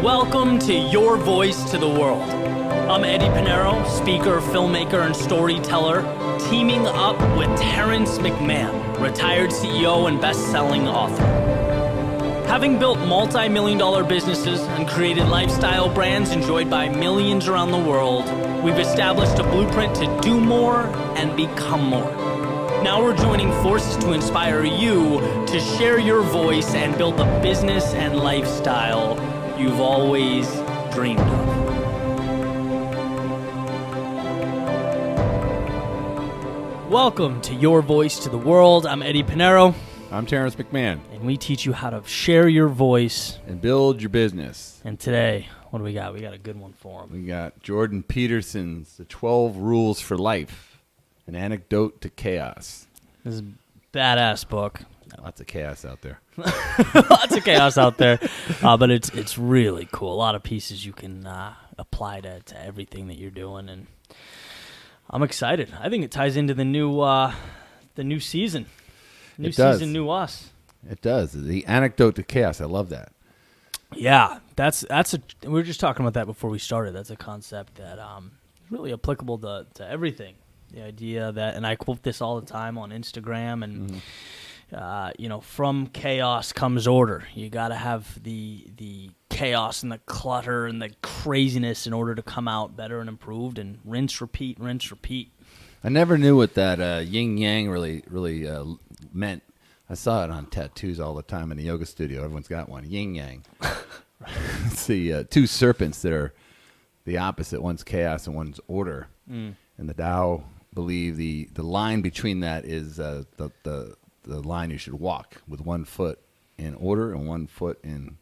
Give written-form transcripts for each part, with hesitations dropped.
Welcome to Your Voice to the World. I'm Eddie Pinero, speaker, filmmaker, and storyteller, teaming up with Terrence McMahon, retired CEO and best-selling author. Having built multi-million-dollar businesses and created lifestyle brands enjoyed by millions around the world, we've established a blueprint to do more and become more. Now we're joining forces to inspire you to share your voice and build the business and lifestyle you've always dreamed of. Welcome to Your Voice to the World. I'm Eddie Pinero. I'm Terrence McMahon. And we teach you how to share your voice. And build your business. And today, what do we got? We got a good one for him. We got Jordan Peterson's The 12 Rules for Life. An Anecdote to Chaos. This is a badass book. Lots of chaos out there. Lots of chaos out there. But it's really cool. A lot of pieces you can apply to everything that you're doing. And I'm excited. I think it ties into the new season. New season, new us. It does. The Anecdote to Chaos. I love that. Yeah. We were just talking about that before we started. That's a concept that is really applicable to everything. The idea that, and I quote this all the time on Instagram, and from chaos comes order. You got to have the chaos and the clutter and the craziness in order to come out better and improved. And rinse, repeat. I never knew what that yin yang really meant. I saw it on tattoos all the time in the yoga studio. Everyone's got one. Yin yang. It's the two serpents that are the opposite. One's chaos and one's order. And the Tao believe the line between that is the line you should walk, with one foot in order and one foot in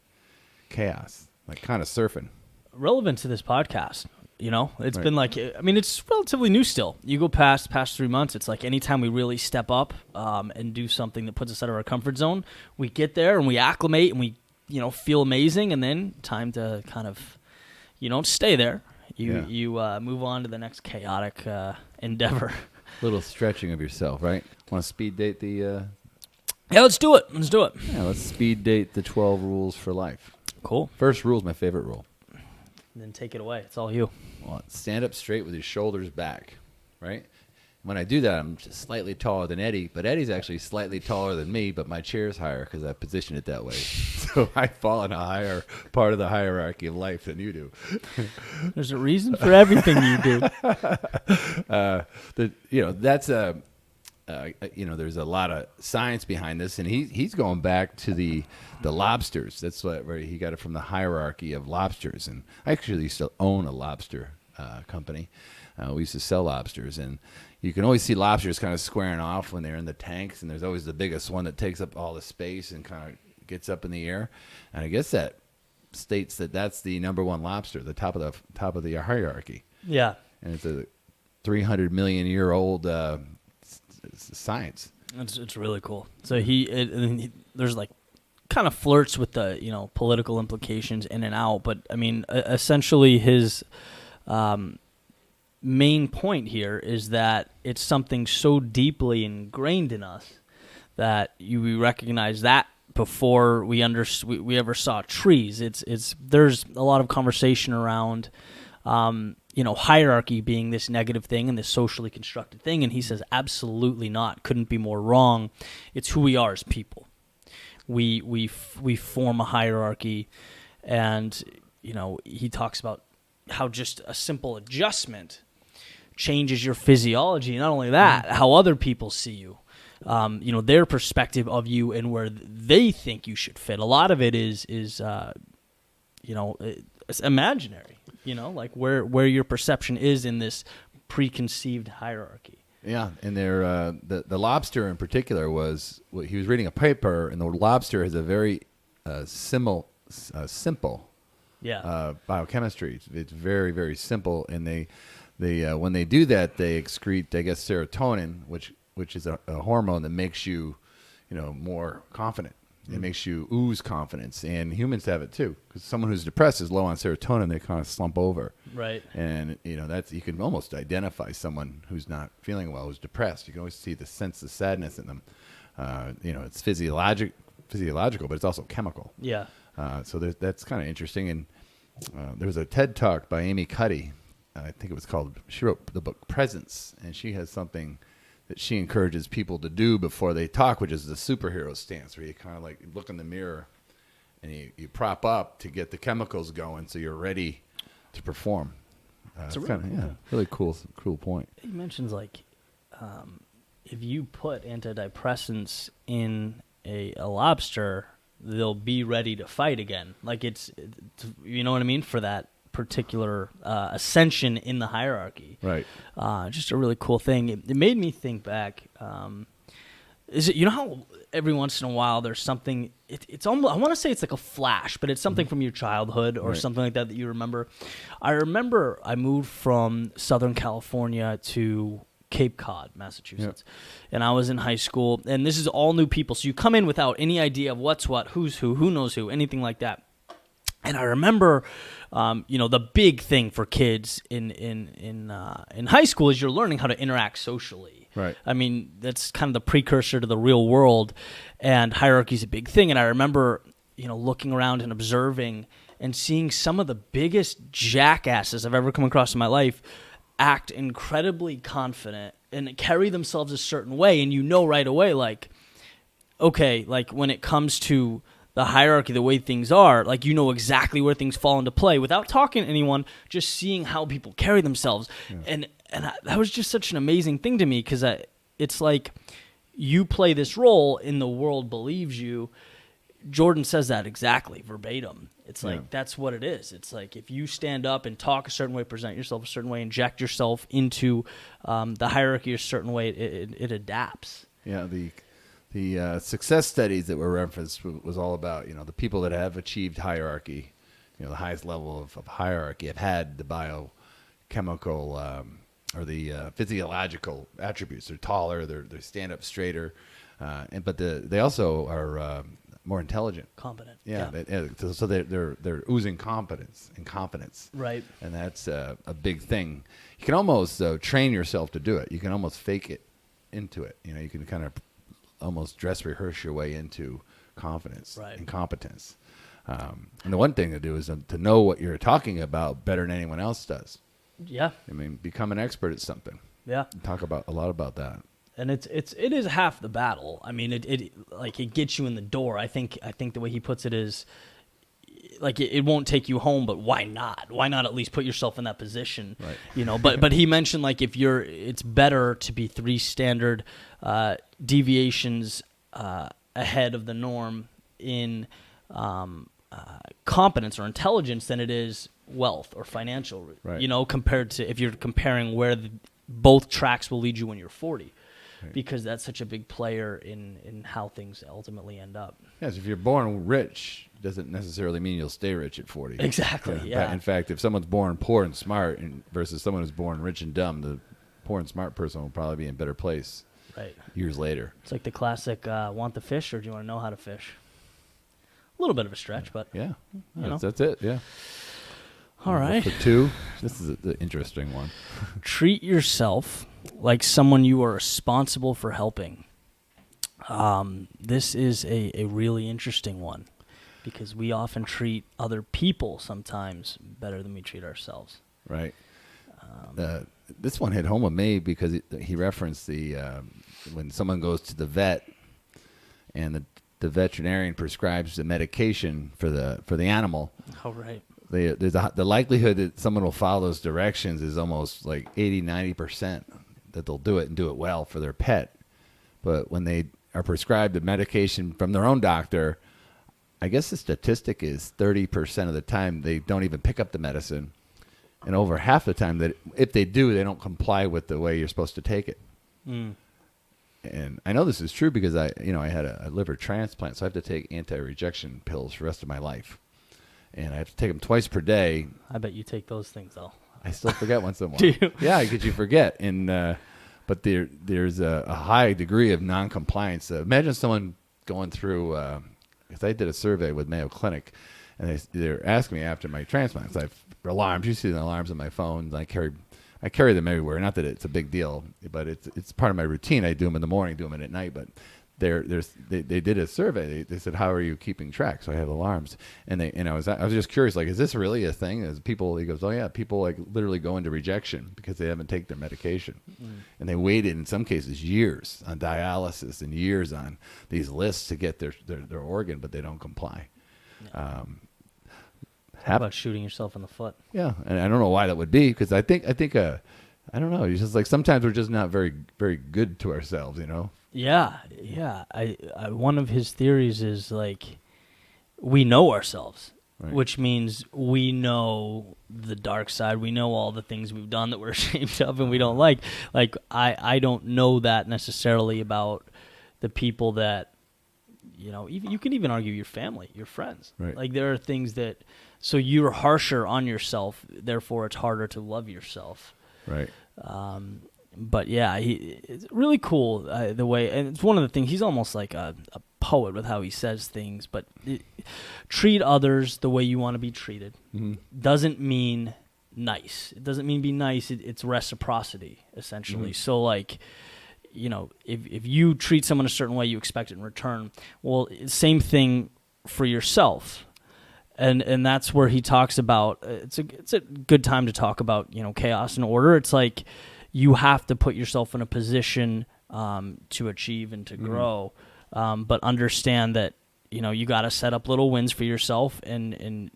chaos, like kind of surfing. Relevant to this podcast, it's been like, it's relatively new still. You go past 3 months, it's like anytime we really step up and do something that puts us out of our comfort zone, we get there and we acclimate and we feel amazing, and then time to kind of you don't stay there. You move on to the next chaotic endeavor. A little stretching of yourself, right? Want to speed date the... Yeah, let's do it. Yeah, let's speed date the 12 rules for life. Cool. First rule is my favorite rule. And then take it away. It's all you. Well, stand up straight with your shoulders back, right? When I do that, I'm just slightly taller than Eddie, but Eddie's actually slightly taller than me, but my chair's higher because I positioned it that way. So I fall in a higher part of the hierarchy of life than you do. There's a reason for everything you do. There's a lot of science behind this, and he's going back to the lobsters. That's where he got it from, the hierarchy of lobsters. And I actually used to own a lobster company. We used to sell lobsters, and you can always see lobsters kind of squaring off when they're in the tanks, and there's always the biggest one that takes up all the space and kind of gets up in the air. And I guess that states that that's the number one lobster, the top of the hierarchy. Yeah. And it's a 300 million year old science. It's really cool. So there's like kind of flirts with the political implications in and out, but essentially his main point here is that it's something so deeply ingrained in us that we recognize that before we ever saw trees. There's a lot of conversation around hierarchy being this negative thing and this socially constructed thing, and he says absolutely not. Couldn't be more wrong. It's who we are as people. We form a hierarchy, and he talks about how just a simple adjustment changes your physiology. Not only that, how other people see you, their perspective of you and where they think you should fit. A lot of it is it's imaginary, like where your perception is in this preconceived hierarchy. Yeah, and the lobster in particular he was reading a paper, and the lobster has a very simple biochemistry. It's very, very simple, and they when they do that, they excrete, I guess, serotonin, which is a hormone that makes you, more confident. It makes you ooze confidence, and humans have it too. Because someone who's depressed is low on serotonin, they kind of slump over. Right. And that's, you can almost identify someone who's not feeling well, who's depressed. You can always see the sense of sadness in them. It's physiological, but it's also chemical. Yeah. So that's kind of interesting. And there was a TED Talk by Amy Cuddy. I think it was called, she wrote the book Presence, and she has something that she encourages people to do before they talk, which is the superhero stance, where you kind of like look in the mirror and you prop up to get the chemicals going so you're ready to perform. It's really cool point. He mentions like if you put antidepressants in a lobster, they'll be ready to fight again. Like it's you know what I mean, for that particular ascension in the hierarchy. Right. Just a really cool thing. It made me think back. Is it, you know how every once in a while there's something, it's almost, I want to say it's like a flash, but it's something from your childhood or something like that you remember. I remember I moved from Southern California to Cape Cod, Massachusetts, and I was in high school, and this is all new people, so you come in without any idea of what's what, who's who knows who, anything like that. And I remember, the big thing for kids in high school is you're learning how to interact socially. Right. I mean, that's kind of the precursor to the real world, and hierarchy is a big thing. And I remember, looking around and observing and seeing some of the biggest jackasses I've ever come across in my life act incredibly confident and carry themselves a certain way, and right away, like, okay, like when it comes to the hierarchy, the way things are, like exactly where things fall into play without talking to anyone, just seeing how people carry themselves. And that was just such an amazing thing to me, because it's like you play this role and the world believes you. Jordan says that exactly verbatim. It's like that's what it is. It's like if you stand up and talk a certain way, present yourself a certain way, inject yourself into the hierarchy a certain way, it adapts. Yeah, the success studies that were referenced was all about, the people that have achieved hierarchy, the highest level of hierarchy have had the biochemical or the physiological attributes. They're taller, they stand up straighter, but they also are more intelligent, competent. So they're oozing competence and confidence. Right, and that's a big thing. You can almost train yourself to do it. You can almost fake it into it. You can kind of almost dress rehearse your way into confidence and competence. And the one thing to do is to know what you're talking about better than anyone else does. Yeah. I mean, become an expert at something. Yeah. Talk about a lot about that. And it is half the battle. I mean, it gets you in the door. I think the way he puts it is, like, it won't take you home, but why not? Why not at least put yourself in that position? Right. But he mentioned, like, it's better to be 3 standard deviations ahead of the norm in competence or intelligence than it is wealth or financial. Right. Compared to if you're comparing where both tracks will lead you when you're 40. Right. Because that's such a big player in how things ultimately end up. Yes, if you're born rich, doesn't necessarily mean you'll stay rich at 40. Exactly, yeah. In fact, if someone's born poor and smart versus someone who's born rich and dumb, the poor and smart person will probably be in a better place years later. It's like the classic, want the fish or do you want to know how to fish? A little bit of a stretch, but... Yeah, that's it, yeah. All right. For 2, this is the interesting one. Treat yourself like someone you are responsible for helping. This is a really interesting one because we often treat other people sometimes better than we treat ourselves. Right. This one hit home with me because he referenced when someone goes to the vet and the veterinarian prescribes the medication for the animal. Oh, right. The likelihood that someone will follow those directions is almost like 80-90% that they'll do it and do it well for their pet. But when they are prescribed the medication from their own doctor, I guess the statistic is 30% of the time they don't even pick up the medicine. And over half the time that if they do, they don't comply with the way you're supposed to take it. Mm. And I know this is true because I had a liver transplant, so I have to take anti-rejection pills for the rest of my life. And I have to take them twice per day. I bet you take those things, though. I still forget once in a while. Do you? Yeah, because you forget. But there's a high degree of non-compliance. Imagine someone going through, because I did a survey with Mayo Clinic, and they're asking me after my transplants. I have alarms. You see the alarms on my phone. I carry them everywhere. Not that it's a big deal, but it's part of my routine. I do them in the morning, do them at night. But they did a survey. They said, how are you keeping track? So I have alarms, and I was just curious, like, is this really a thing? As people, he goes, oh yeah, people like literally go into rejection because they haven't taken their medication, and they waited in some cases years on dialysis and years on these lists to get their organ, but they don't comply. How about shooting yourself in the foot? Yeah, and I don't know why that would be, because I think I don't know. It's just like sometimes we're just not very very good to ourselves, you know. Yeah. I one of his theories is like we know ourselves, Right. which means we know the dark side. We know all the things we've done that we're ashamed of and we don't like. Like I don't know that necessarily about the people that, you know, even, you can even argue your family, your friends. Right. Like there are things that, so you're harsher on yourself, therefore it's harder to love yourself. Right. But yeah, it's really cool the way, and it's one of the things, he's almost like a poet with how he says things, but treat others the way you want to be treated. Mm-hmm. Doesn't mean nice. It doesn't mean be nice. It's reciprocity, essentially. Mm-hmm. So like, you know, if you treat someone a certain way, you expect it in return. Well, same thing for yourself. And that's where he talks about, it's a good time to talk about, you know, chaos and order. It's like you have to put yourself in a position to achieve and to grow, but understand that, you know, you got to set up little wins for yourself and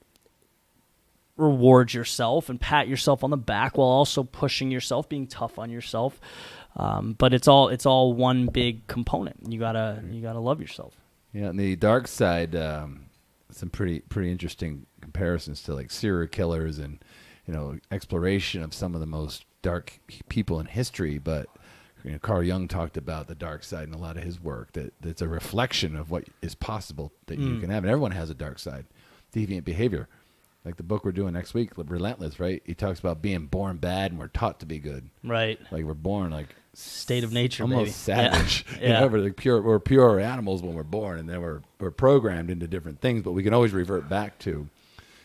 reward yourself and pat yourself on the back while also pushing yourself, being tough on yourself. But it's all one big component. You gotta love yourself. Yeah, and the dark side, some pretty interesting comparisons to like serial killers and, you know, exploration of some of the most dark people in history. But, you know, Carl Jung talked about the dark side in a lot of his work, that it's a reflection of what is possible that you can have. And everyone has a dark side, deviant behavior. Like the book we're doing next week, Relentless, right? He talks about being born bad and we're taught to be good. Right. Like we're born like State of nature, almost baby. savage. Yeah. You know, we're like we're pure animals when we're born, and then we're programmed into different things. But we can always revert back to,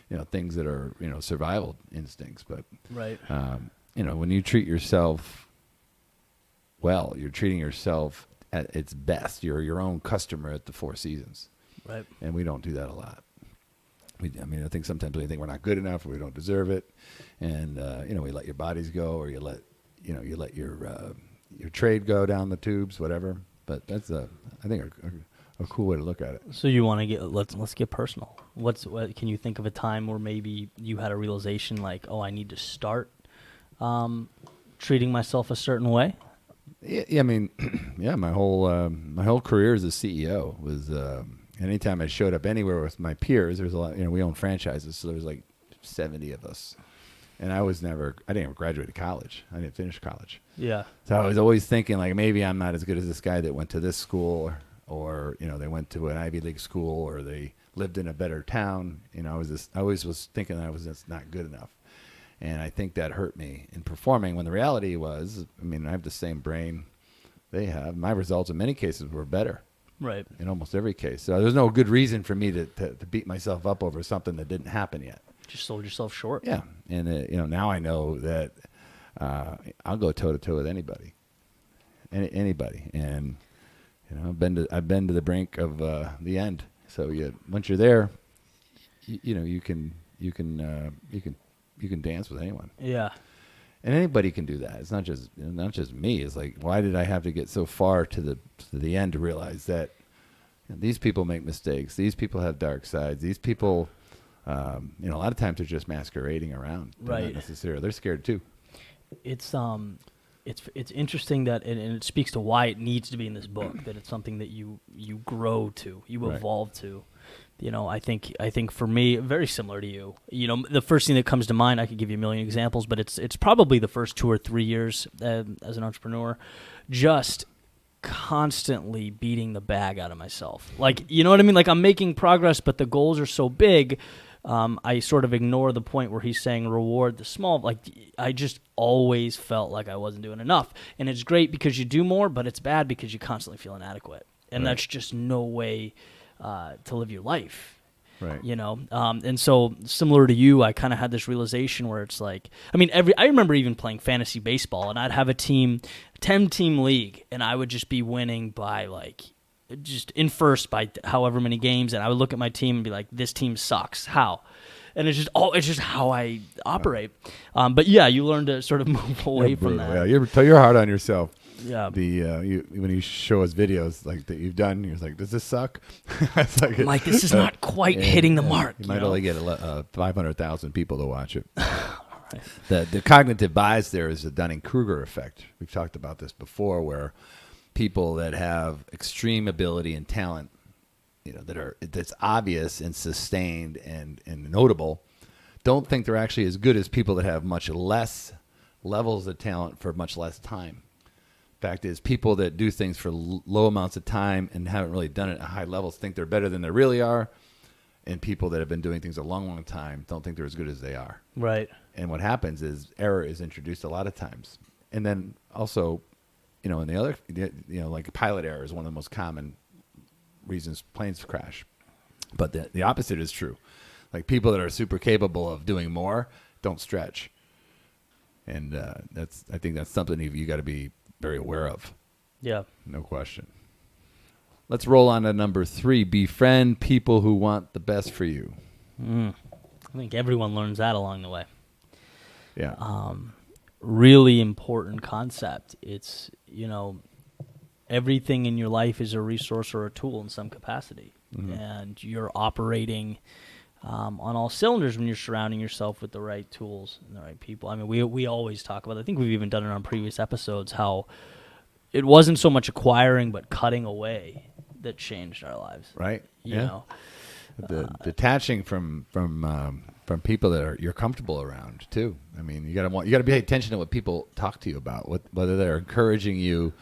you know, things that are, you know, survival instincts. But Right. You know, when you treat yourself well, you're treating yourself at its best. You're your own customer at the Four Seasons. Right. And we don't do that a lot. I mean, I think sometimes we think we're not good enough, or we don't deserve it, and you know, we let your bodies go, or you let your trade go down the tubes, whatever. But that's I think a cool way to look at it. So you want to get let's get personal. What can you think of a time where maybe you had a realization like, oh, I need to start treating myself a certain way? Yeah, I mean, yeah, my whole career as a CEO was. Anytime I showed up anywhere with my peers, there was a lot. You know, we own franchises, so there was like 70 of us, and I didn't ever graduate college. I didn't finish college. Yeah. So I was always thinking like, maybe I'm not as good as this guy that went to this school, or you know, they went to an Ivy League school, or they lived in a better town. You know, I always was thinking that I was just not good enough, and I think that hurt me in performing. When the reality was, I mean, I have the same brain they have. My results in many cases were better. Right. In almost every case. So there's no good reason for me to beat myself up over something that didn't happen yet. Just sold yourself short. Yeah. And, you know, now I know that I'll go toe-to-toe with anybody. Anybody. And, you know, I've been to the brink of the end. So once you're there, you know, you can dance with anyone. Yeah. And anybody can do that. It's not just me. It's like, why did I have to get so far to the end to realize that, you know, these people make mistakes. These people have dark sides. These people, you know, a lot of times they're just masquerading around. They're Right. not necessarily. They're scared too. It's interesting that, and it speaks to why it needs to be in this book, that it's something that you grow to, you Right. evolve to. You know, I think for me, very similar to you. You know, the first thing that comes to mind, I could give you a million examples, but it's probably the first 2 or 3 years as an entrepreneur, just constantly beating the bag out of myself. Like, you know what I mean? Like, I'm making progress, but the goals are so big, I sort of ignore the point where he's saying reward the small. Like, I just always felt like I wasn't doing enough. And it's great because you do more, but it's bad because you constantly feel inadequate. And Right. that's just no way to live your life. Right. You know, and so similar to you, I kind of had this realization where it's like, I mean, I remember even playing fantasy baseball, and I'd have a 10-team league, and I would just be winning by like just in first by however many games, and I would look at my team and be like, this team sucks. How? And it's just how I operate. But yeah, you learn to sort of move away from that. Yeah, you're hard on yourself. Yeah. When you show us videos like that you've done, you're like, does this suck? It's I'm like, this is not quite hitting the mark. You might only get 500,000 people to watch it. Right. The cognitive bias there is the Dunning-Kruger effect. We've talked about this before, where people that have extreme ability and talent, that's obvious and sustained and notable, don't think they're actually as good as people that have much less levels of talent for much less time. Fact is, people that do things for low amounts of time and haven't really done it at high levels think they're better than they really are, and people that have been doing things a long, long time don't think they're as good as they are. Right. And what happens is error is introduced a lot of times, and then also, in the other, like pilot error is one of the most common reasons planes crash. But the opposite is true. Like people that are super capable of doing more don't stretch, and I think that's something you got to be very aware of. Yeah. No question. Let's roll on to number 3. Befriend people who want the best for you. I think everyone learns that along the way. Yeah. Really important concept. It's, everything in your life is a resource or a tool in some capacity. Mm-hmm. And you're operating on all cylinders when you're surrounding yourself with the right tools and the right people. I mean, we always talk about, I think we've even done it on previous episodes, how it wasn't so much acquiring but cutting away that changed our lives. Right. You know, detaching from people that you're comfortable around too. I mean, you got to pay attention to what people talk to you about, whether they're encouraging you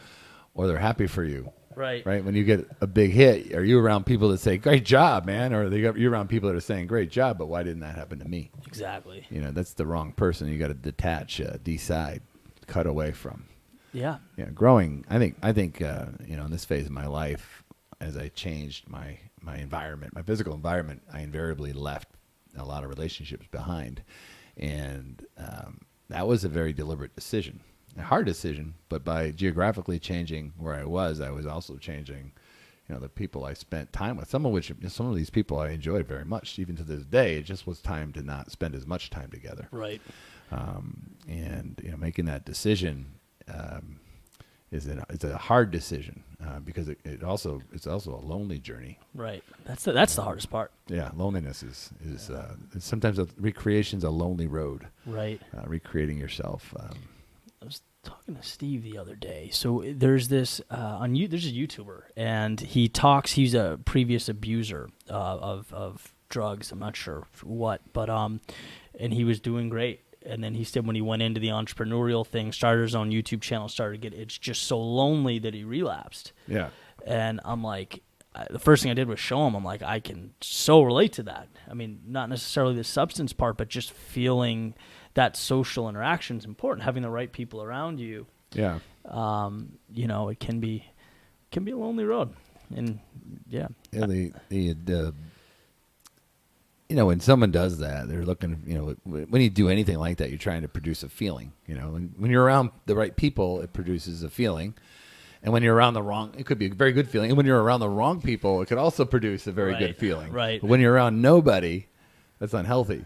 or they're happy for you. Right. Right. When you get a big hit, are you around people that say, "Great job, man," or you're around people that are saying, "Great job, but why didn't that happen to me?" Exactly. That's the wrong person. You got to detach, decide, cut away from. Yeah. Yeah. Growing. I think. In this phase of my life, as I changed my environment, my physical environment, I invariably left a lot of relationships behind, and that was a very deliberate decision. A hard decision, but by geographically changing where I was also changing, the people I spent time with. Some of these people I enjoyed very much, even to this day. It just was time to not spend as much time together. Right. And making that decision it's a hard decision because it's also a lonely journey. Right. That's the hardest part. Yeah, loneliness is sometimes recreation's a lonely road. Right. Recreating yourself. I was talking to Steve the other day. So there's this there's a YouTuber, and he's a previous abuser of drugs. I'm not sure what, but and he was doing great. And then he said when he went into the entrepreneurial thing, started his own YouTube channel, it's just so lonely that he relapsed. Yeah. And I'm like, the first thing I did was show him. I'm like, I can so relate to that. I mean, not necessarily the substance part, but just feeling that social interaction is important. Having the right people around you. Yeah. It can be a lonely road, and yeah. Yeah. When someone does that, they're looking. When you do anything like that, you're trying to produce a feeling. And when you're around the right people, it produces a feeling. And when you're around it could be a very good feeling. And when you're around the wrong people, it could also produce a very good feeling. Right. But when you're around nobody, that's unhealthy.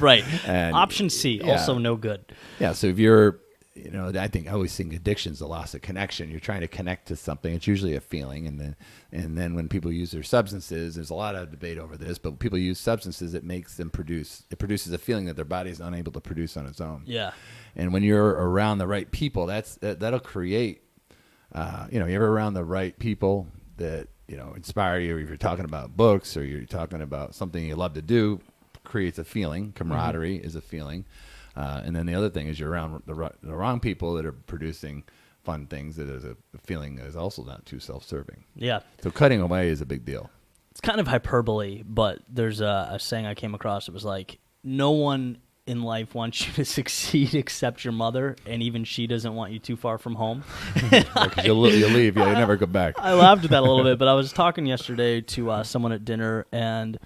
Right. And option C, also no good. Yeah. So if you're, I always think addiction's the loss of connection. You're trying to connect to something. It's usually a feeling. And then when people use their substances, there's a lot of debate over this, but when people use substances, it produces a feeling that their body is unable to produce on its own. Yeah. And when you're around the right people, that'll create, you're around the right people that, inspire you. If you're talking about books or you're talking about something you love to do, creates a feeling. Camaraderie is a feeling. And then the other thing is you're around the wrong people that are producing fun things that is a feeling that is also not too self-serving. Yeah. So cutting away is a big deal. It's kind of hyperbole, but there's a saying I came across. It was like, no one in life wants you to succeed except your mother, and even she doesn't want you too far from home. Because you'll leave. Yeah, you never go back. I laughed at that a little bit, but I was talking yesterday to someone at dinner, and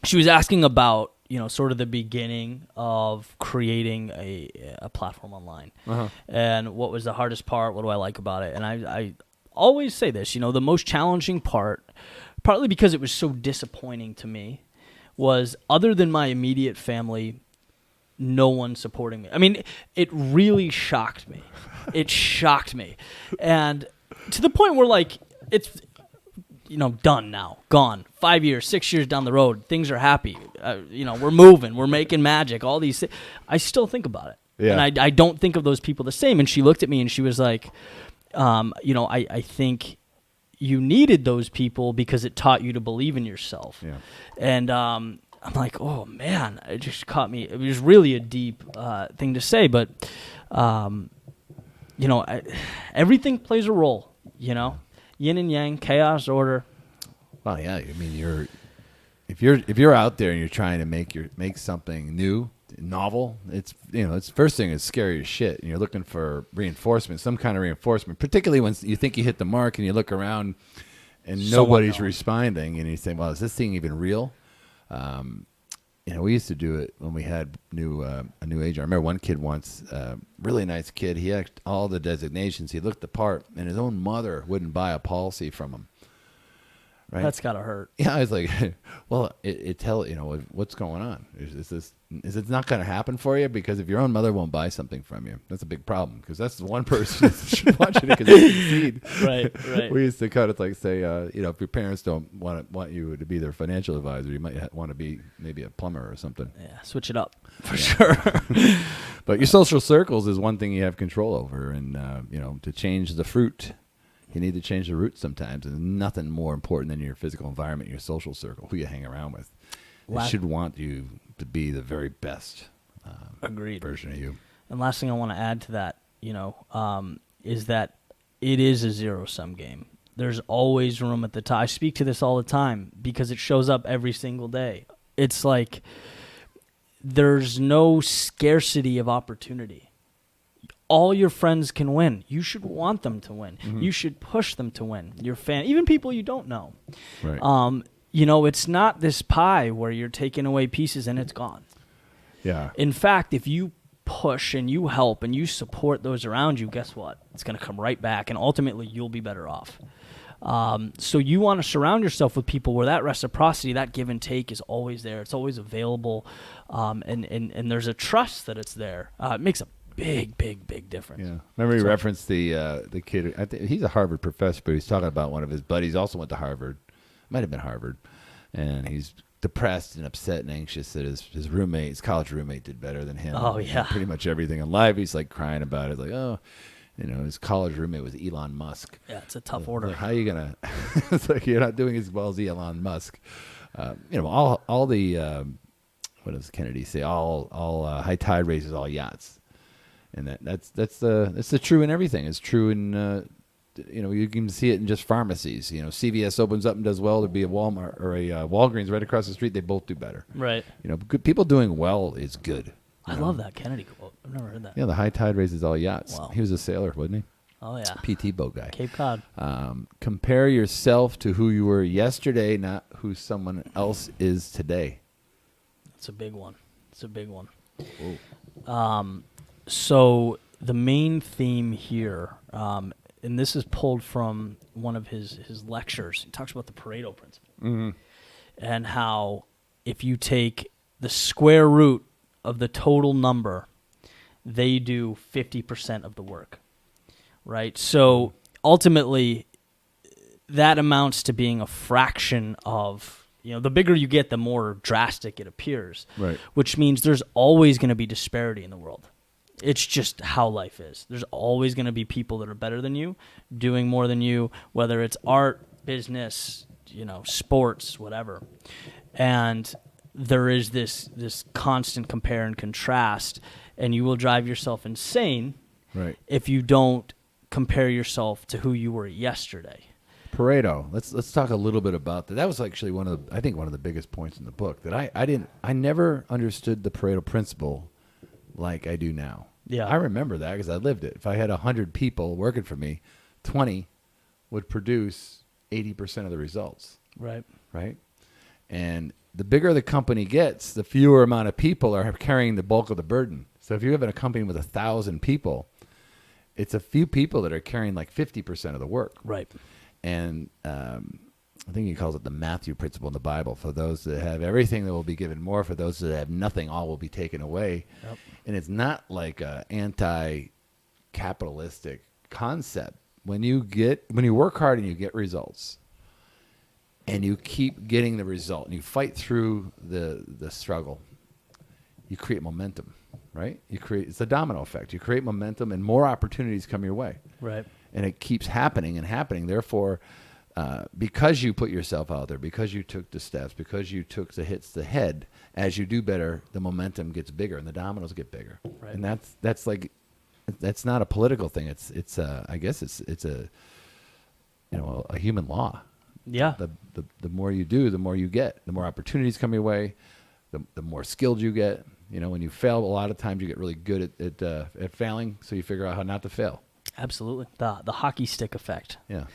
she was asking about, sort of the beginning of creating a platform online. Uh-huh. And what was the hardest part? What do I like about it? And I always say this, the most challenging part, partly because it was so disappointing to me, was other than my immediate family, no one supporting me. I mean, it really shocked me. It shocked me. And to the point where, like, it's, done now, gone. 5 years, 6 years down the road, things are happy. We're moving, we're making magic, all these things. I still think about it. Yeah. And I don't think of those people the same. And she looked at me and she was like, I think you needed those people because it taught you to believe in yourself. Yeah. And I'm like, oh, man, it just caught me. It was really a deep thing to say. But, everything plays a role, yin and yang, chaos, order. Well, yeah. I mean, if you're out there and you're trying to make something new, novel, it's first thing is scary as shit, and you're looking for reinforcement, some kind of reinforcement, particularly when you think you hit the mark and you look around and nobody's responding, and you say, well, is this thing even real? We used to do it when we had a new agent. I remember one kid once, really nice kid. He had all the designations. He looked the part, and his own mother wouldn't buy a policy from him. Right? That's gotta hurt. Yeah, I was like, well, what's going on? Is it not going to happen for you? Because if your own mother won't buy something from you, that's a big problem. Because that's the one person that's watching it because they succeed. Right. We used to kind of like say, if your parents don't want you to be their financial advisor, you might want to be maybe a plumber or something. Yeah, switch it up for sure. But your social circles is one thing you have control over, and to change the fruit, you need to change the root sometimes. And nothing more important than your physical environment, your social circle, who you hang around with. They should want you to be the very best Agreed. version of you. And last thing I want to add to that, is that it is a zero-sum game. There's always room at the top. I speak to this all the time because it shows up every single day. It's like there's no scarcity of opportunity. All your friends can win. You should want them to win. Mm-hmm. You should push them to win. Your fan, even people you don't know. Right. It's not this pie where you're taking away pieces and it's gone. Yeah. In fact, if you push and you help and you support those around you, guess what? It's going to come right back, and ultimately you'll be better off. So you want to surround yourself with people where that reciprocity, that give and take is always there. It's always available, and there's a trust that it's there. It makes a big difference. Yeah. Remember, he referenced the kid. I think he's a Harvard professor, but he's talking about one of his buddies also went to Harvard. Might have been Harvard, and he's depressed and upset and anxious that his college roommate did better than him. Oh yeah, pretty much everything in life. He's like crying about it, like, oh, his college roommate was Elon Musk. Yeah, it's a tough order. Like, how are you gonna? It's like you're not doing as well as Elon Musk. All the what does Kennedy say? All high tide raises all yachts, and that's the true in everything. It's true in. You can see it in just pharmacies. CVS opens up and does well. There'd be a Walmart or a Walgreens right across the street. They both do better. Right. Good people doing well is good. I love that Kennedy quote. I've never heard that. Yeah, the high tide raises all yachts. Wow. He was a sailor, wasn't he? Oh, yeah. PT boat guy. Cape Cod. Compare yourself to who you were yesterday, not who someone else is today. That's a big one. So the main theme here, and this is pulled from one of his lectures. He talks about the Pareto Principle and how if you take the square root of the total number, they do 50% of the work, right? So ultimately, that amounts to being a fraction of, the bigger you get, the more drastic it appears, right? Which means there's always going to be disparity in the world. It's just how life is. There's always going to be people that are better than you, doing more than you, whether it's art, business, sports, whatever. And there is this constant compare and contrast, and you will drive yourself insane if you don't compare yourself to who you were yesterday. Pareto. Let's talk a little bit about that. That was actually one of the biggest points in the book that I never understood the Pareto Principle like I do now. Yeah. I remember that because I lived it. If I had 100 people working for me, 20 would produce 80% of the results. Right. And the bigger the company gets, the fewer amount of people are carrying the bulk of the burden. So if you have a company with 1,000 people, it's a few people that are carrying like 50% of the work. Right. And I think he calls it the Matthew principle in the Bible. For those that have everything, there will be given more. For those that have nothing, all will be taken away. Yep. And it's not like an anti-capitalistic concept. When you work hard and you get results, and you keep getting the result, and you fight through the struggle, you create momentum, right? It's a domino effect. You create momentum, and more opportunities come your way. Right. And it keeps happening and happening. Therefore, because you put yourself out there, because you took the steps, because you took the hits to the head, as you do better, the momentum gets bigger and the dominoes get bigger. Right. And that's not a political thing. I guess it's a human law. Yeah. The more you do, the more you get. The more opportunities come your way, the more skilled you get. When you fail, a lot of times you get really good at failing, so you figure out how not to fail. Absolutely. The hockey stick effect. Yeah.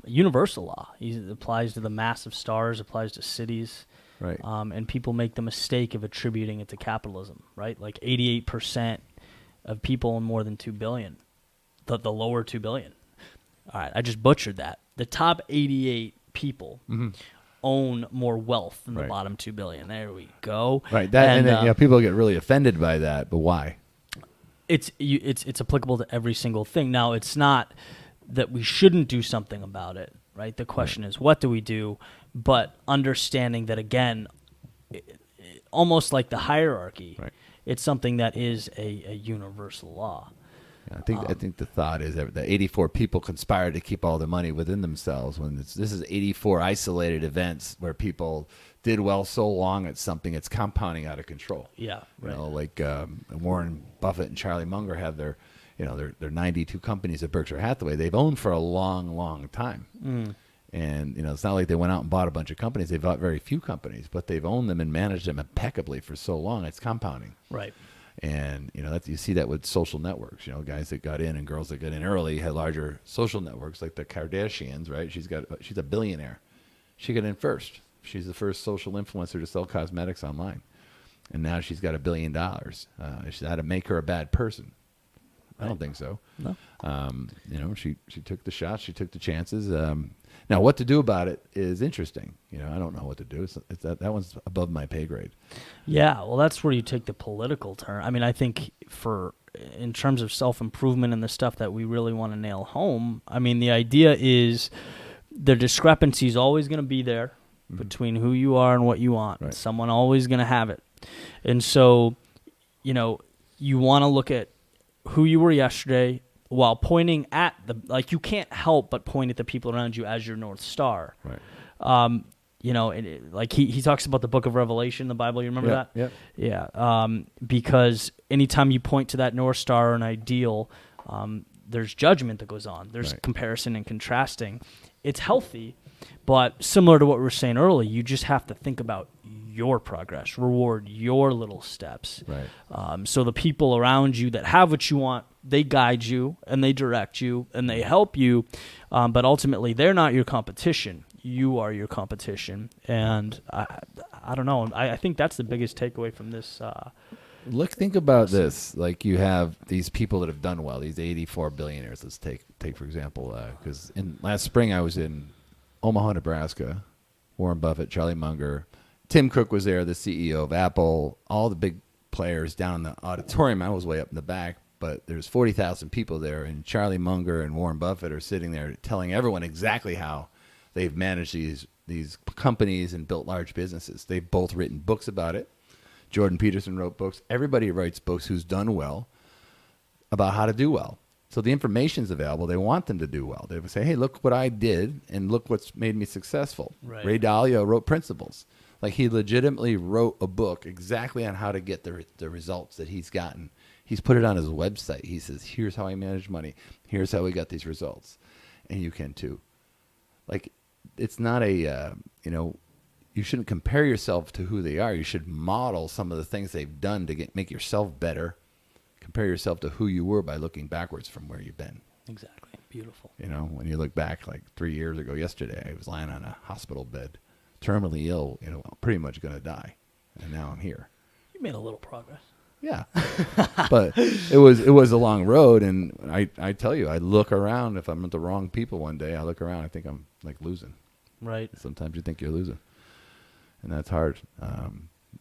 Universal law. It applies to the massive stars, applies to cities. Right. And people make the mistake of attributing it to capitalism, right? Like 88% of people own more than 2 billion. The lower 2 billion. All right, I just butchered that. The top 88 people own more wealth than the Right. bottom 2 billion. There we go. Right. People get really offended by that, but why? It's applicable to every single thing. Now, it's not that we shouldn't do something about it, right? The question is, what do we do? But understanding that, again, almost like the hierarchy, Right. it's something that is a universal law. I think the thought is that 84 people conspired to keep all the money within themselves. When this is 84 isolated events where people did well so long at something, it's compounding out of control. Yeah, right. Like Warren Buffett and Charlie Munger have their 92 companies at Berkshire Hathaway. They've owned for a long, long time. And it's not like they went out and bought a bunch of companies. They bought very few companies, but they've owned them and managed them impeccably for so long. It's compounding. Right. And you see that with social networks. Guys that got in and girls that got in early had larger social networks, like the Kardashians. Right? She's a billionaire. She got in first. She's the first social influencer to sell cosmetics online, and now she's got $1 billion. Is that to make her a bad person? I don't think so. No. She took the shots. She took the chances. Now, what to do about it is interesting. I don't know what to do. That one's above my pay grade. Yeah, well, that's where you take the political turn. I mean, I think in terms of self-improvement and the stuff that we really want to nail home, I mean, the idea is the discrepancy is always going to be there between who you are and what you want. Right. Someone always going to have it. And so, you want to look at who you were yesterday while pointing at you can't help but point at the people around you as your North Star. Right. He talks about the book of Revelation, the Bible. You remember that? Yeah. Yeah. Because anytime you point to that North Star or an ideal, there's judgment that goes on. There's Right. comparison and contrasting. It's healthy, but similar to what we were saying earlier, you just have to think about your progress, reward your little steps. Right. So the people around you that have what you want, they guide you and they direct you and they help you, but ultimately they're not your competition. You are your competition, and I don't know. I think that's the biggest takeaway from this. Think about this. Like, you have these people that have done well, these 84 billionaires. Let's take for example, because last spring I was in Omaha, Nebraska. Warren Buffett, Charlie Munger, Tim Cook was there, the CEO of Apple, all the big players down in the auditorium. I was way up in the back, but there's 40,000 people there, and Charlie Munger and Warren Buffett are sitting there telling everyone exactly how they've managed these companies and built large businesses. They've both written books about it. Jordan Peterson wrote books. Everybody writes books who's done well about how to do well. So the information's available. They want them to do well. They would say, hey, look what I did, and look what's made me successful. Right. Ray Dalio wrote Principles. Like, he legitimately wrote a book exactly on how to get the results that he's gotten. He's put it on his website. He says, here's how I manage money. Here's how we got these results. And you can too. Like, it's not you shouldn't compare yourself to who they are. You should model some of the things they've done to make yourself better. Compare yourself to who you were by looking backwards from where you've been. Exactly. Beautiful. When you look back, like 3 years ago yesterday, I was lying on a hospital bed, terminally ill, pretty much going to die. And now I'm here. You made a little progress. Yeah, but it was a long road, and I tell you, I look around. If I'm with the wrong people one day, I look around. I think I'm like losing. Right. Sometimes you think you're losing, and that's hard.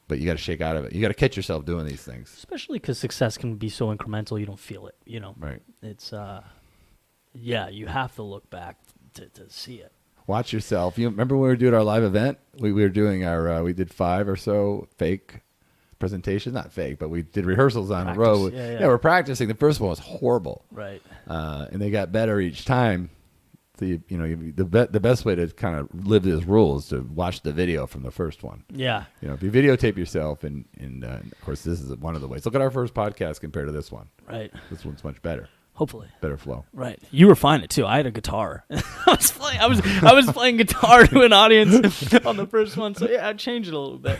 But you got to shake out of it. You got to catch yourself doing these things. Especially because success can be so incremental, you don't feel it. Right. It's you have to look back to see it. Watch yourself. You remember when we were doing our live event? We were doing we did 5 or so fake presentations, not fake, but we did rehearsals on the road. Yeah, we're practicing. The first one was horrible. Right. And they got better each time. So the best way to kind of live this rule is to watch the video from the first one. Yeah. If you videotape yourself, and of course this is one of the ways. Look at our first podcast compared to this one. Right. This one's much better. Hopefully. Better flow. Right. You were fine too. I had a guitar. I was playing guitar to an audience on the first one, so yeah, I changed it a little bit.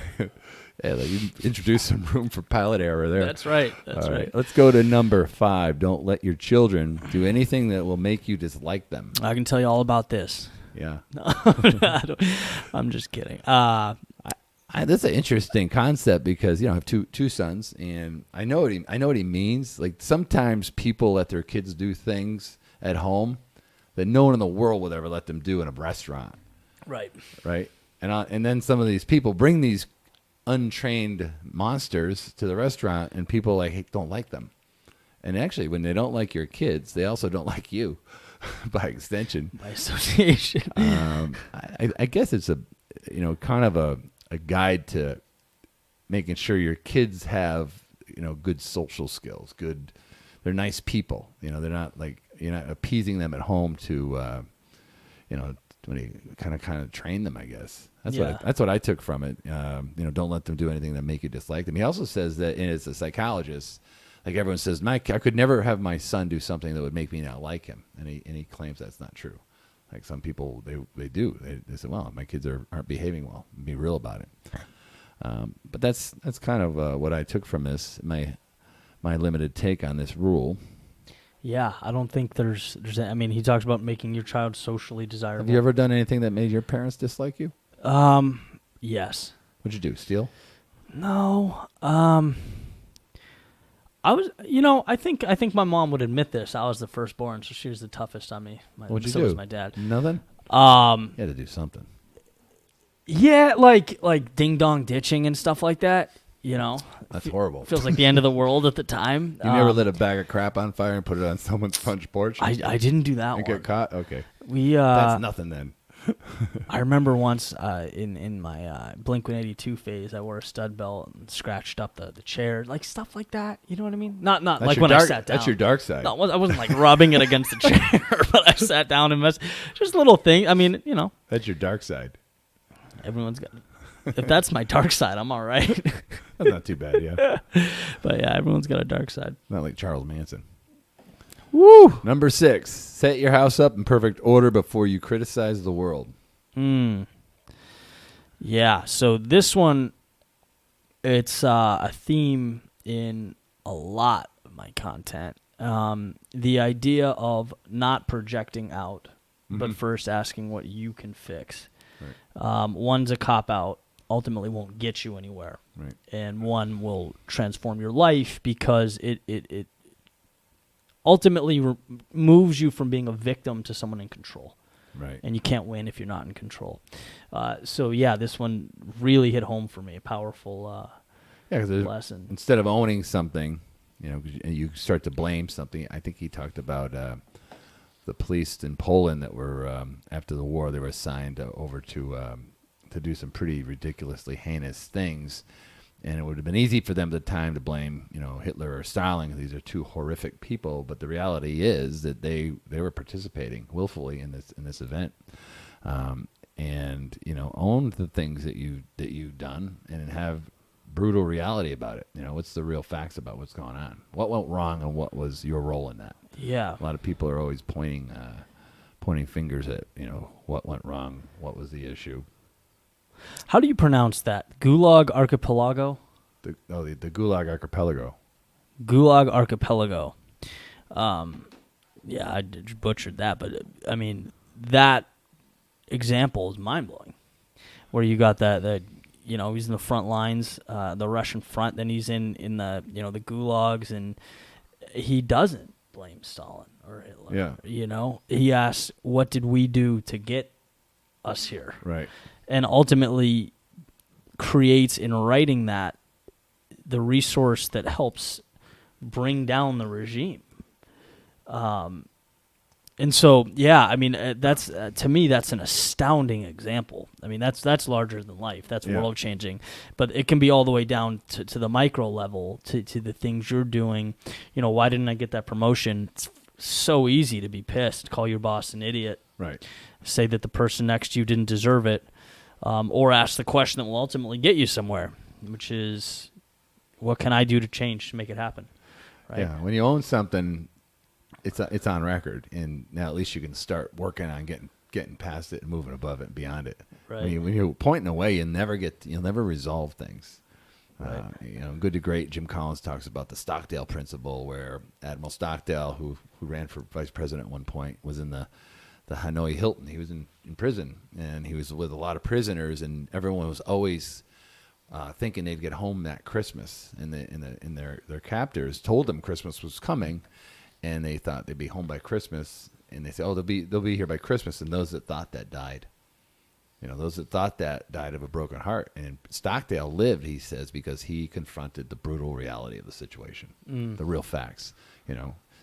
Yeah, you introduced some room for pilot error there. That's right. All right. Let's go to number 5. Don't let your children do anything that will make you dislike them. I can tell you all about this. Yeah. No, I'm just kidding. That's an interesting concept because I have two sons, and I know what he means. Like sometimes people let their kids do things at home that no one in the world would ever let them do in a restaurant. Right. Right. And then some of these people bring these untrained monsters to the restaurant, and people don't like them. And actually, when they don't like your kids, they also don't like you, by extension, by association. I guess it's a kind of a guide to making sure your kids have good social skills. They're nice people. They're not like you're not appeasing them at home to when you kind of train them, I guess. That's what I took from it. Don't let them do anything that make you dislike them. He also says that, and as a psychologist, like everyone says, I could never have my son do something that would make me not like him, and he claims that's not true. Like some people, they do. They say, well, my kids aren't behaving well. Be real about it. But that's kind of what I took from this. My limited take on this rule. Yeah, I don't think there's. I mean, he talks about making your child socially desirable. Have you ever done anything that made your parents dislike you? Yes. What'd you do? Steal? No. I was. I think my mom would admit this. I was the firstborn, so she was the toughest on me. What'd you so do? was my dad. Nothing. You had to do something. Yeah, like ding dong ditching and stuff like that. That's horrible. Feels like the end of the world at the time. You never lit a bag of crap on fire and put it on someone's front porch? I didn't do that and one. Get caught? Okay. That's nothing then. I remember once in my Blink-182 phase, I wore a stud belt and scratched up the chair, like stuff like that. You know what I mean? Not like when I sat down. That's your dark side. No, I wasn't like rubbing it against the chair, but I sat down and messed. Just a little thing. I mean, That's your dark side. Everyone's got. If that's my dark side, I'm all right. That's not too bad, yeah. But yeah, everyone's got a dark side. Not like Charles Manson. Woo! Number 6, set your house up in perfect order before you criticize the world. Yeah, so this one, it's a theme in a lot of my content. The idea of not projecting out, but first asking what you can fix. Right. One's a cop-out, ultimately won't get you anywhere. Right. And one will transform your life because it ultimately moves you from being a victim to someone in control. Right. And you can't win if you're not in control. So yeah, this one really hit home for me. A powerful lesson. Instead of owning something, you start to blame something. I think he talked about the police in Poland that were after the war. They were assigned over to do some pretty ridiculously heinous things. And it would have been easy for them at the time to blame, Hitler or Stalin. These are two horrific people, but the reality is that they were participating willfully in this event, and own the things that you've done and have brutal reality about it. What's the real facts about what's going on? What went wrong, and what was your role in that? Yeah, a lot of people are always pointing fingers at what went wrong, what was the issue. How do you pronounce that? Gulag Archipelago? The Gulag Archipelago. Gulag Archipelago. Yeah, I butchered that, but I mean, that example is mind-blowing. Where you got that he's in the front lines, the Russian front. Then he's in the the gulags, and he doesn't blame Stalin or Hitler. Yeah. He asks, "What did we do to get us here?" Right. And ultimately creates in writing that the resource that helps bring down the regime. And so, yeah, I mean, that's to me, that's an astounding example. I mean, that's larger than life. That's world changing. But it can be all the way down to the micro level, to the things you're doing. Why didn't I get that promotion? It's so easy to be pissed, call your boss an idiot, Right. say that the person next to you didn't deserve it, or ask the question that will ultimately get you somewhere, which is, what can I do to change to make it happen? Right? Yeah. When you own something, it's on record, and now at least you can start working on getting past it and moving above it and beyond it. Right. When you're pointing away, you'll never resolve things. Right. Good to Great, Jim Collins talks about the Stockdale Principle, where Admiral Stockdale, who ran for vice president at one point, was in the Hanoi Hilton. He was in prison, and he was with a lot of prisoners, and everyone was always thinking they'd get home that Christmas, and their captors told them Christmas was coming. And they thought they'd be home by Christmas, and they said, "Oh, they'll be here by Christmas." And those that thought that died. Those that thought that died of a broken heart. And Stockdale lived, he says, because he confronted the brutal reality of the situation, the real facts.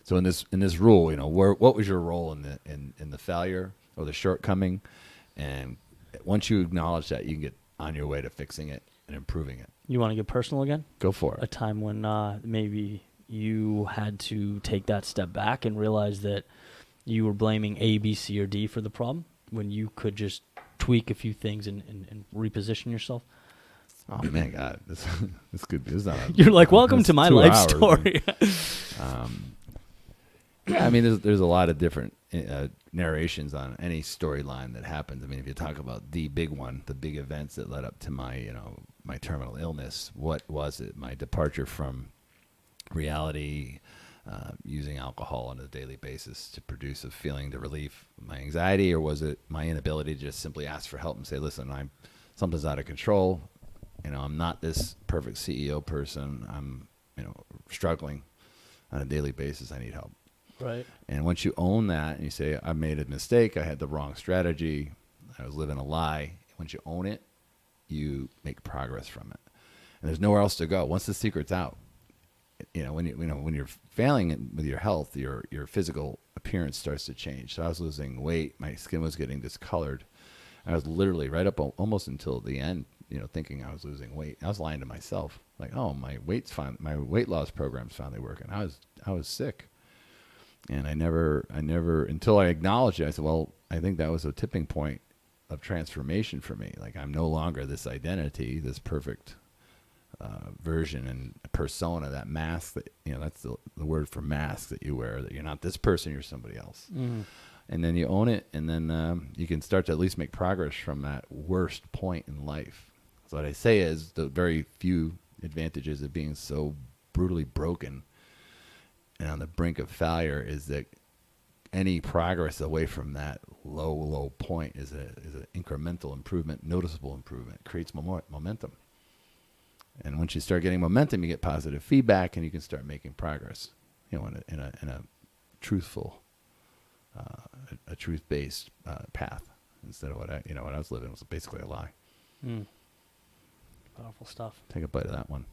So in this rule, what was your role in the failure or the shortcoming? And once you acknowledge that, you can get on your way to fixing it and improving it. You want to get personal again? Go for it. A time when maybe you had to take that step back and realize that you were blaming A, B, C, or D for the problem, when you could just tweak a few things and reposition yourself? Oh man, God, this could be. You're like, welcome to my life story. Yeah, I mean, there's a lot of different narrations on any storyline that happens. I mean, if you talk about the big one, the big events that led up to my my terminal illness, what was it? My departure from reality, using alcohol on a daily basis to produce a feeling to relieve my anxiety, or was it my inability to just simply ask for help and say, "Listen, something's out of control. I'm not this perfect CEO person. I'm struggling on a daily basis. I need help." Right. And once you own that and you say, "I made a mistake. I had the wrong strategy. I was living a lie." Once you own it, you make progress from it, and there's nowhere else to go. Once the secret's out. When you're failing with your health, your physical appearance starts to change. So I was losing weight, my skin was getting discolored. I was literally right up almost until the end, thinking I was losing weight. I was lying to myself, like, "Oh, my weight's fine. My weight loss program's finally working." I was sick, and I never until I acknowledged it. I said, "Well, I think that was a tipping point of transformation for me. Like, I'm no longer this identity, this perfect version and persona, that mask that that's the word for mask that you wear, that you're not this person, you're somebody else." And then you own it, and then you can start to at least make progress from that worst point in life. So what I say is, the very few advantages of being so brutally broken and on the brink of failure is that any progress away from that low point is an incremental improvement, noticeable improvement, creates momentum. And once you start getting momentum, you get positive feedback, and you can start making progress, in a truthful, a truth-based path, instead of what I was living was basically a lie. Powerful stuff. Take a bite of that one.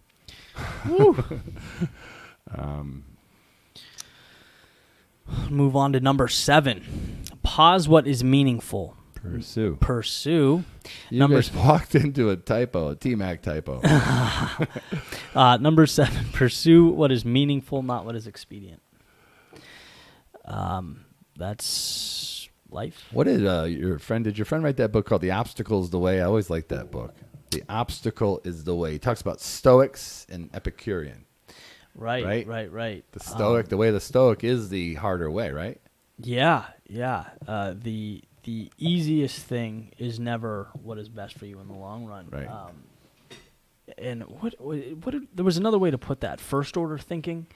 Move on to number 7. Pause what is meaningful. Pursue. You guys walked into a typo, a T-Mac typo. Number 7, pursue what is meaningful, not what is expedient. That's life. What did your friend write that book called The Obstacle is the Way? I always liked that book. The Obstacle is the Way. He talks about Stoics and Epicurean. Right. The Stoic, the way the Stoic is the harder way, right? Yeah. The easiest thing is never what is best for you in the long run. Right. And what there was another way to put that. First order thinking,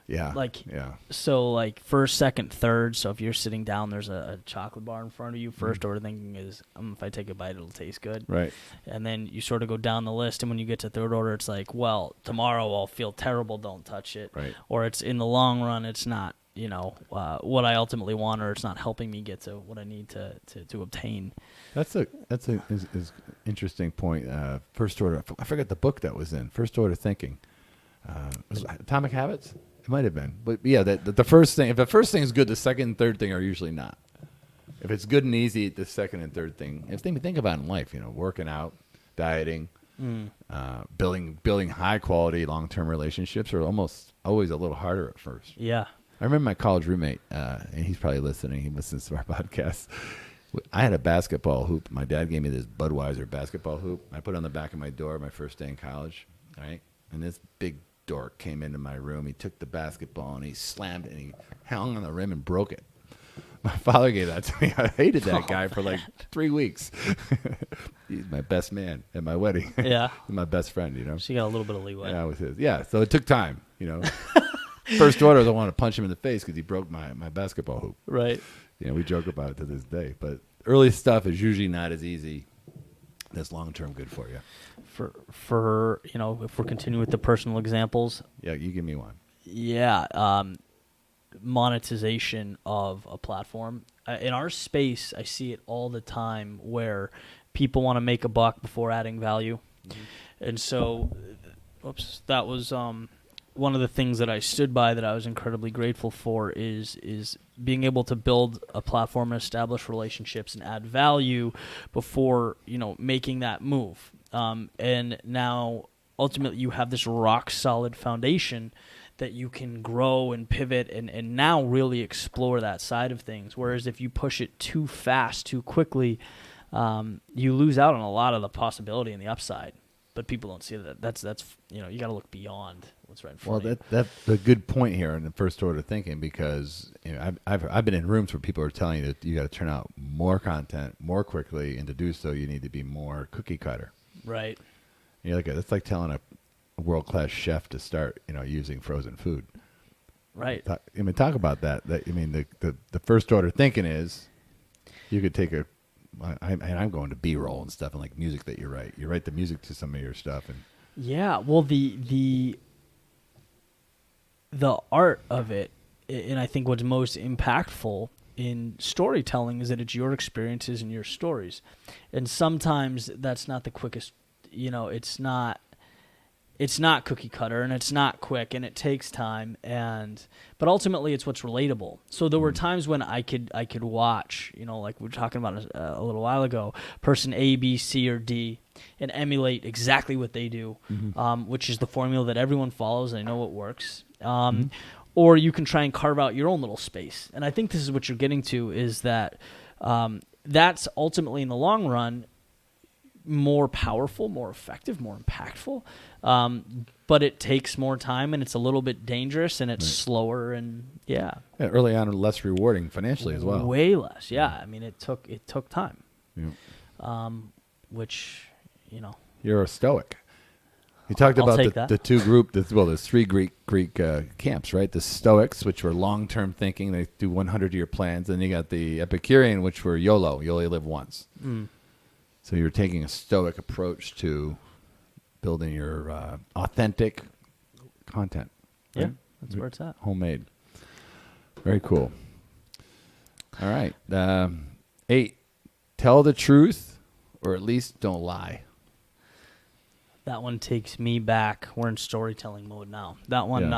Yeah. Like, yeah. so like first, second, third. So if you're sitting down, there's a chocolate bar in front of you. First order thinking is, if I take a bite, it'll taste good. Right. And then you sort of go down the list, and when you get to third order, it's like, well, tomorrow I'll feel terrible. Don't touch it. Right. Or it's in the long run, it's not, what I ultimately want, or it's not helping me get to what I need to obtain. That's a is interesting point. First order. I forget the book that was in First Order Thinking. Was it Atomic Habits? It might have been, but yeah, the first thing. If the first thing is good, the second and third thing are usually not. If it's good and easy, the second and third thing. If you think about in life, working out, dieting, building high quality long term relationships are almost always a little harder at first. Yeah. I remember my college roommate, and he's probably listening. He listens to our podcast. I had a basketball hoop. My dad gave me this Budweiser basketball hoop. I put it on the back of my door my first day in college, right? And this big dork came into my room. He took the basketball and he slammed it and he hung on the rim and broke it. My father gave that to me. I hated that guy for like 3 weeks. He's my best man at my wedding. Yeah. My best friend, So you got a little bit of leeway. Yeah, it was his. Yeah, so it took time, First order, I want to punch him in the face because he broke my basketball hoop. Right. We joke about it to this day. But early stuff is usually not as easy as long-term good for you. For if we're continuing with the personal examples. Yeah, you give me one. Yeah. Monetization of a platform. In our space, I see it all the time where people want to make a buck before adding value. Mm-hmm. And so, that was one of the things that I stood by that I was incredibly grateful for is being able to build a platform and establish relationships and add value before, making that move. And now ultimately you have this rock solid foundation that you can grow and pivot and now really explore that side of things. Whereas if you push it too fast, too quickly, you lose out on a lot of the possibility and the upside. But people don't see that. That's you got to look beyond what's right in front of you. That's a good point here in the first order thinking because I've been in rooms where people are telling you that you got to turn out more content more quickly, and to do so you need to be more cookie cutter. Right. That's like telling a world class chef to start using frozen food. Right. Talk about that. The first order thinking is you could take I'm going to B-roll and stuff and like music that you write. You write the music to some of your stuff, and yeah. Well, the art of it, and I think what's most impactful in storytelling is that it's your experiences and your stories, and sometimes that's not the quickest. It's not cookie cutter and it's not quick and it takes time, but ultimately it's what's relatable. So there were times when I could watch, like we were talking about a little while ago, person A, B, C, or D, and emulate exactly what they do, which is the formula that everyone follows and I know what works. Or you can try and carve out your own little space. And I think this is what you're getting to is that that's ultimately in the long run more powerful, more effective, more impactful, but it takes more time and it's a little bit dangerous and it's slower and early on less rewarding financially as well. Way less, yeah. I mean, it took time, which you're a stoic. You talked about the two there's three Greek camps, right? The Stoics, which were long-term thinking, they do 100-year plans, and you got the Epicurean, which were YOLO, you only live once. So you're taking a stoic approach to building your authentic content. Right? Yeah, that's where it's at. Homemade. Very cool. All right. 8, tell the truth or at least don't lie. That one takes me back. We're in storytelling mode now. That one,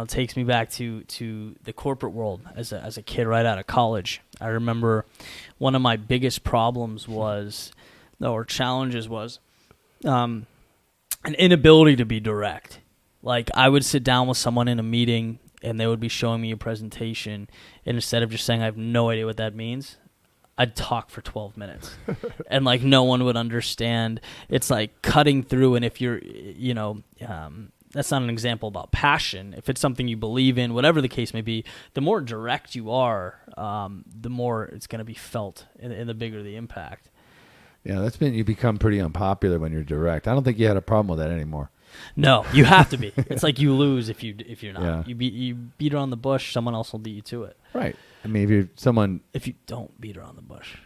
takes me back to the corporate world as a kid right out of college. I remember one of my biggest problems challenges was an inability to be direct. Like I would sit down with someone in a meeting and they would be showing me a presentation, and instead of just saying I have no idea what that means, I'd talk for 12 minutes and like no one would understand. It's like cutting through. And if you're, that's not an example about passion. If it's something you believe in, whatever the case may be, the more direct you are, the more it's going to be felt and the bigger the impact. Yeah, you become pretty unpopular when you're direct. I don't think you had a problem with that anymore. No, you have to be. It's like you lose if you're not. Yeah. You beat around the bush, someone else will beat you to it. Right. I mean, if you're someone, If you don't beat around the bush,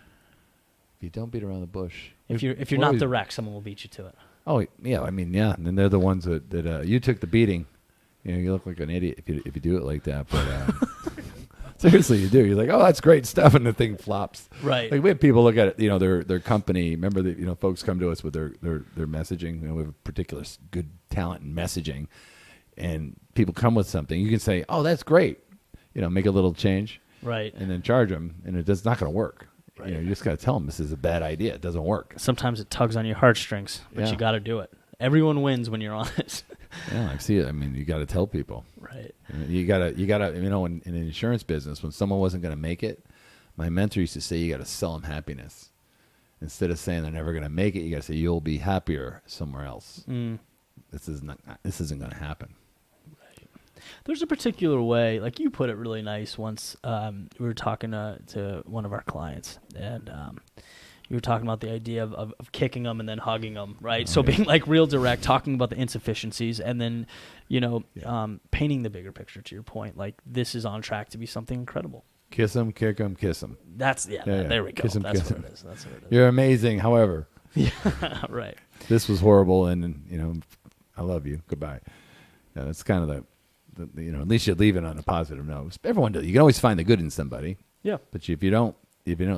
if you don't beat around the bush, if you're not direct, someone will beat you to it. Oh yeah, I mean yeah, and then they're the ones that you took the beating. You know, you look like an idiot if you do it like that. But seriously, you do. You're like, oh, that's great stuff, and the thing flops. Right. Like we have people look at it. You know, their company. Remember that folks come to us with their messaging. We have a particular good talent in messaging, and people come with something. You can say, oh, that's great. Make a little change. Right. And then charge them, and it's not going to work. Right. You just got to tell them this is a bad idea. It doesn't work. Sometimes it tugs on your heartstrings, but you got to do it. Everyone wins when you're honest. Yeah, I see it. I mean, you got to tell people. Right. You gotta. In the insurance business, when someone wasn't going to make it, my mentor used to say, you got to sell them happiness. Instead of saying they're never going to make it, you got to say you'll be happier somewhere else. This isn't going to happen. There's a particular way, like you put it really nice once. We were talking to one of our clients, and you were talking about the idea of kicking them and then hugging them, right? So being like real direct, talking about the insufficiencies, and then, painting the bigger picture, to your point. Like, this is on track to be something incredible. Kiss them, kick them, kiss them. There we go. Kiss 'em, That's kiss what 'em. it is. That's what it is. You're amazing. However, Right. this was horrible, and I love you. Goodbye. Yeah, that's kind of the at least you leave it on a positive note. Everyone does. You can always find the good in somebody. Yeah. But if you don't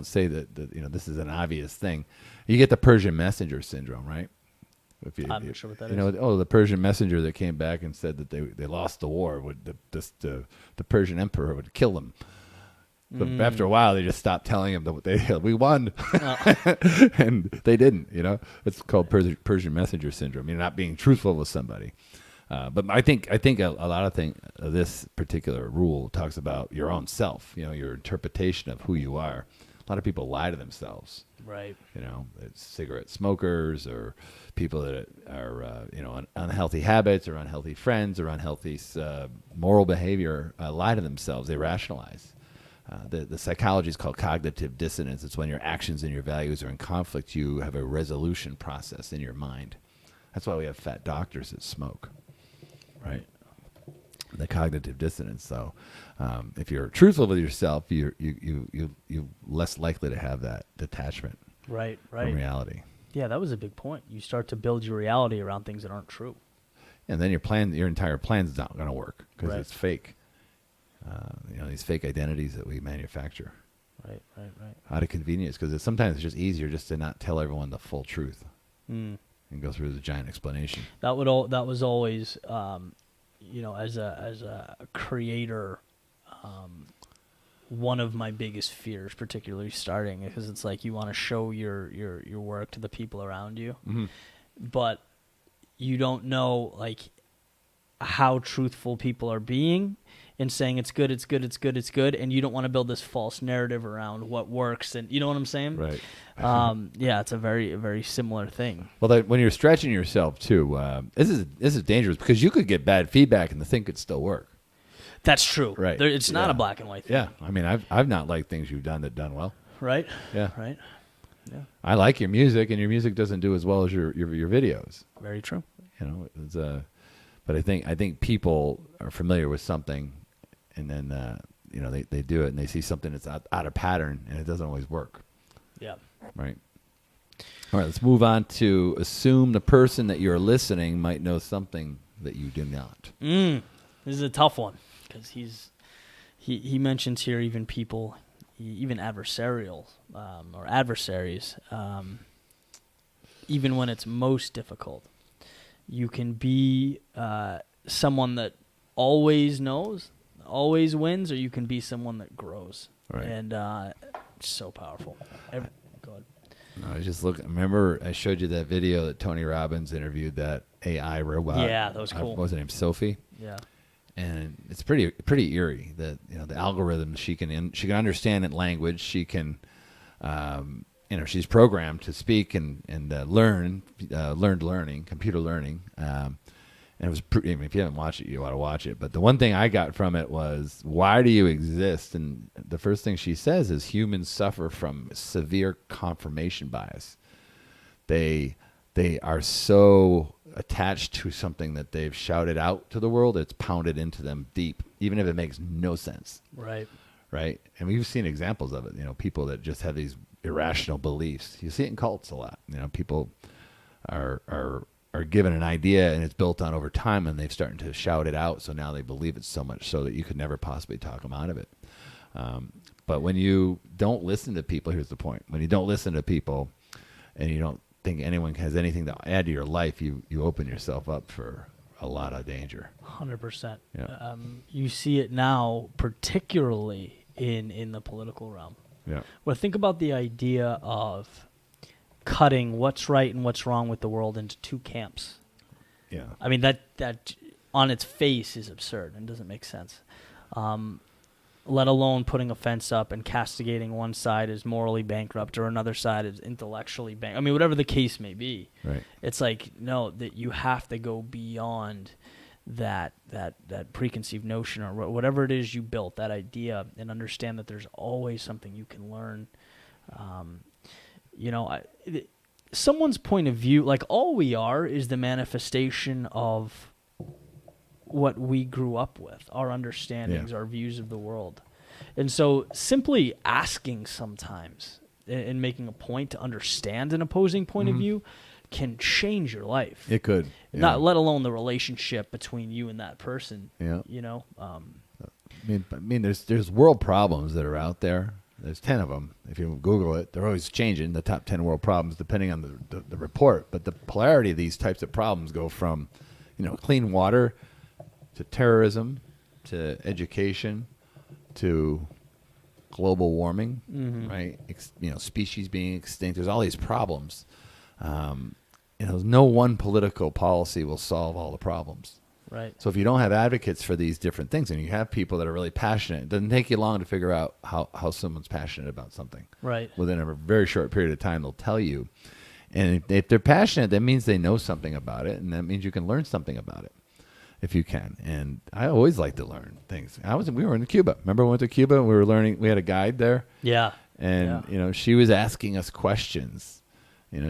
say that this is an obvious thing, you get the Persian messenger syndrome, right? I'm not sure what that is. The Persian messenger that came back and said that they lost the war, the Persian emperor would kill them. But after a while, they just stopped telling him that we won, and they didn't. It's called Persian messenger syndrome. You're not being truthful with somebody. But I think a lot of this particular rule talks about your own self. Your interpretation of who you are. A lot of people lie to themselves. Right. It's cigarette smokers or people that are unhealthy habits or unhealthy friends or unhealthy moral behavior. Lie to themselves. They rationalize. The psychology is called cognitive dissonance. It's when your actions and your values are in conflict. You have a resolution process in your mind. That's why we have fat doctors that smoke. Right, the cognitive dissonance. So, if you're truthful with yourself, you're less likely to have that detachment. Right. From reality. Yeah, that was a big point. You start to build your reality around things that aren't true. And then your entire plan is not going to work because it's fake. These fake identities that we manufacture. Right. Out of convenience, because sometimes it's just easier just to not tell everyone the full truth. And go through the giant explanation. That was always, as a creator, one of my biggest fears, particularly starting, because it's like you want to show your work to the people around you, but you don't know like how truthful people are being in saying it's good, and you don't want to build this false narrative around what works, and you know what I'm saying? Right. It's a very, very similar thing. Well, when you're stretching yourself too, this is dangerous because you could get bad feedback and the thing could still work. That's true. Right. It's not a black and white thing. Yeah. I mean, I've not liked things you've done well. Right. Yeah. Right. Yeah. I like your music, and your music doesn't do as well as your videos. Very true. But I think people are familiar with something, and then they do it, and they see something that's out of pattern, and it doesn't always work. Yeah. Right. All right, let's move on to assume the person that you're listening might know something that you do not. This is a tough one because he mentions here even people, even adversarial or adversaries, even when it's most difficult. You can be someone that always knows, always wins, or you can be someone that grows. Right. And it's so powerful. Go ahead. I just remember I showed you that video that Tony Robbins interviewed that AI robot. Yeah, that was cool. What was her name? Sophie? Yeah. And it's pretty eerie that the algorithm she can understand in language. She can she's programmed to speak and learn, learned learning, computer learning. And it was if you haven't watched it, you ought to watch it. But the one thing I got from it was, why do you exist? And the first thing she says is humans suffer from severe confirmation bias. They are so attached to something that they've shouted out to the world, it's pounded into them deep, even if it makes no sense. Right. Right. And we've seen examples of it, people that just have these irrational beliefs. You see it in cults a lot. People are given an idea and it's built on over time, and they've started to shout it out. So now they believe it so much so that you could never possibly talk them out of it. But when you don't listen to people, here's the point. When you don't listen to people and you don't think anyone has anything to add to your life, you open yourself up for a lot of danger. 100%. Yeah. You see it now, particularly in the political realm. Yeah. Well, think about the idea of cutting what's right and what's wrong with the world into two camps. Yeah. I mean, that on its face is absurd and doesn't make sense. Let alone putting a fence up and castigating one side as morally bankrupt or another side as intellectually bankrupt. I mean, whatever the case may be. Right. It's like, no, that you have to go beyond that preconceived notion or whatever it is you built, that idea, and understand that there's always something you can learn. Someone's point of view, like all we are is the manifestation of what we grew up with, our understandings, our views of the world. And so simply asking sometimes and making a point to understand an opposing point of view can change your life. It could. Yeah. Not let alone the relationship between you and that person. Yeah. I mean, there's world problems that are out there. There's 10 of them. If you Google it, they're always changing, the top 10 world problems, depending on the report. But the polarity of these types of problems go from, clean water to terrorism to education to global warming, right? Species being extinct. There's all these problems. No one political policy will solve all the problems. Right. So if you don't have advocates for these different things, and you have people that are really passionate, it doesn't take you long to figure out how someone's passionate about something. Right. Within a very short period of time, they'll tell you. And if they're passionate, that means they know something about it, and that means you can learn something about it, if you can. And I always like to learn things. We were in Cuba. Remember we went to Cuba and we were learning, we had a guide there. Yeah. And, she was asking us questions.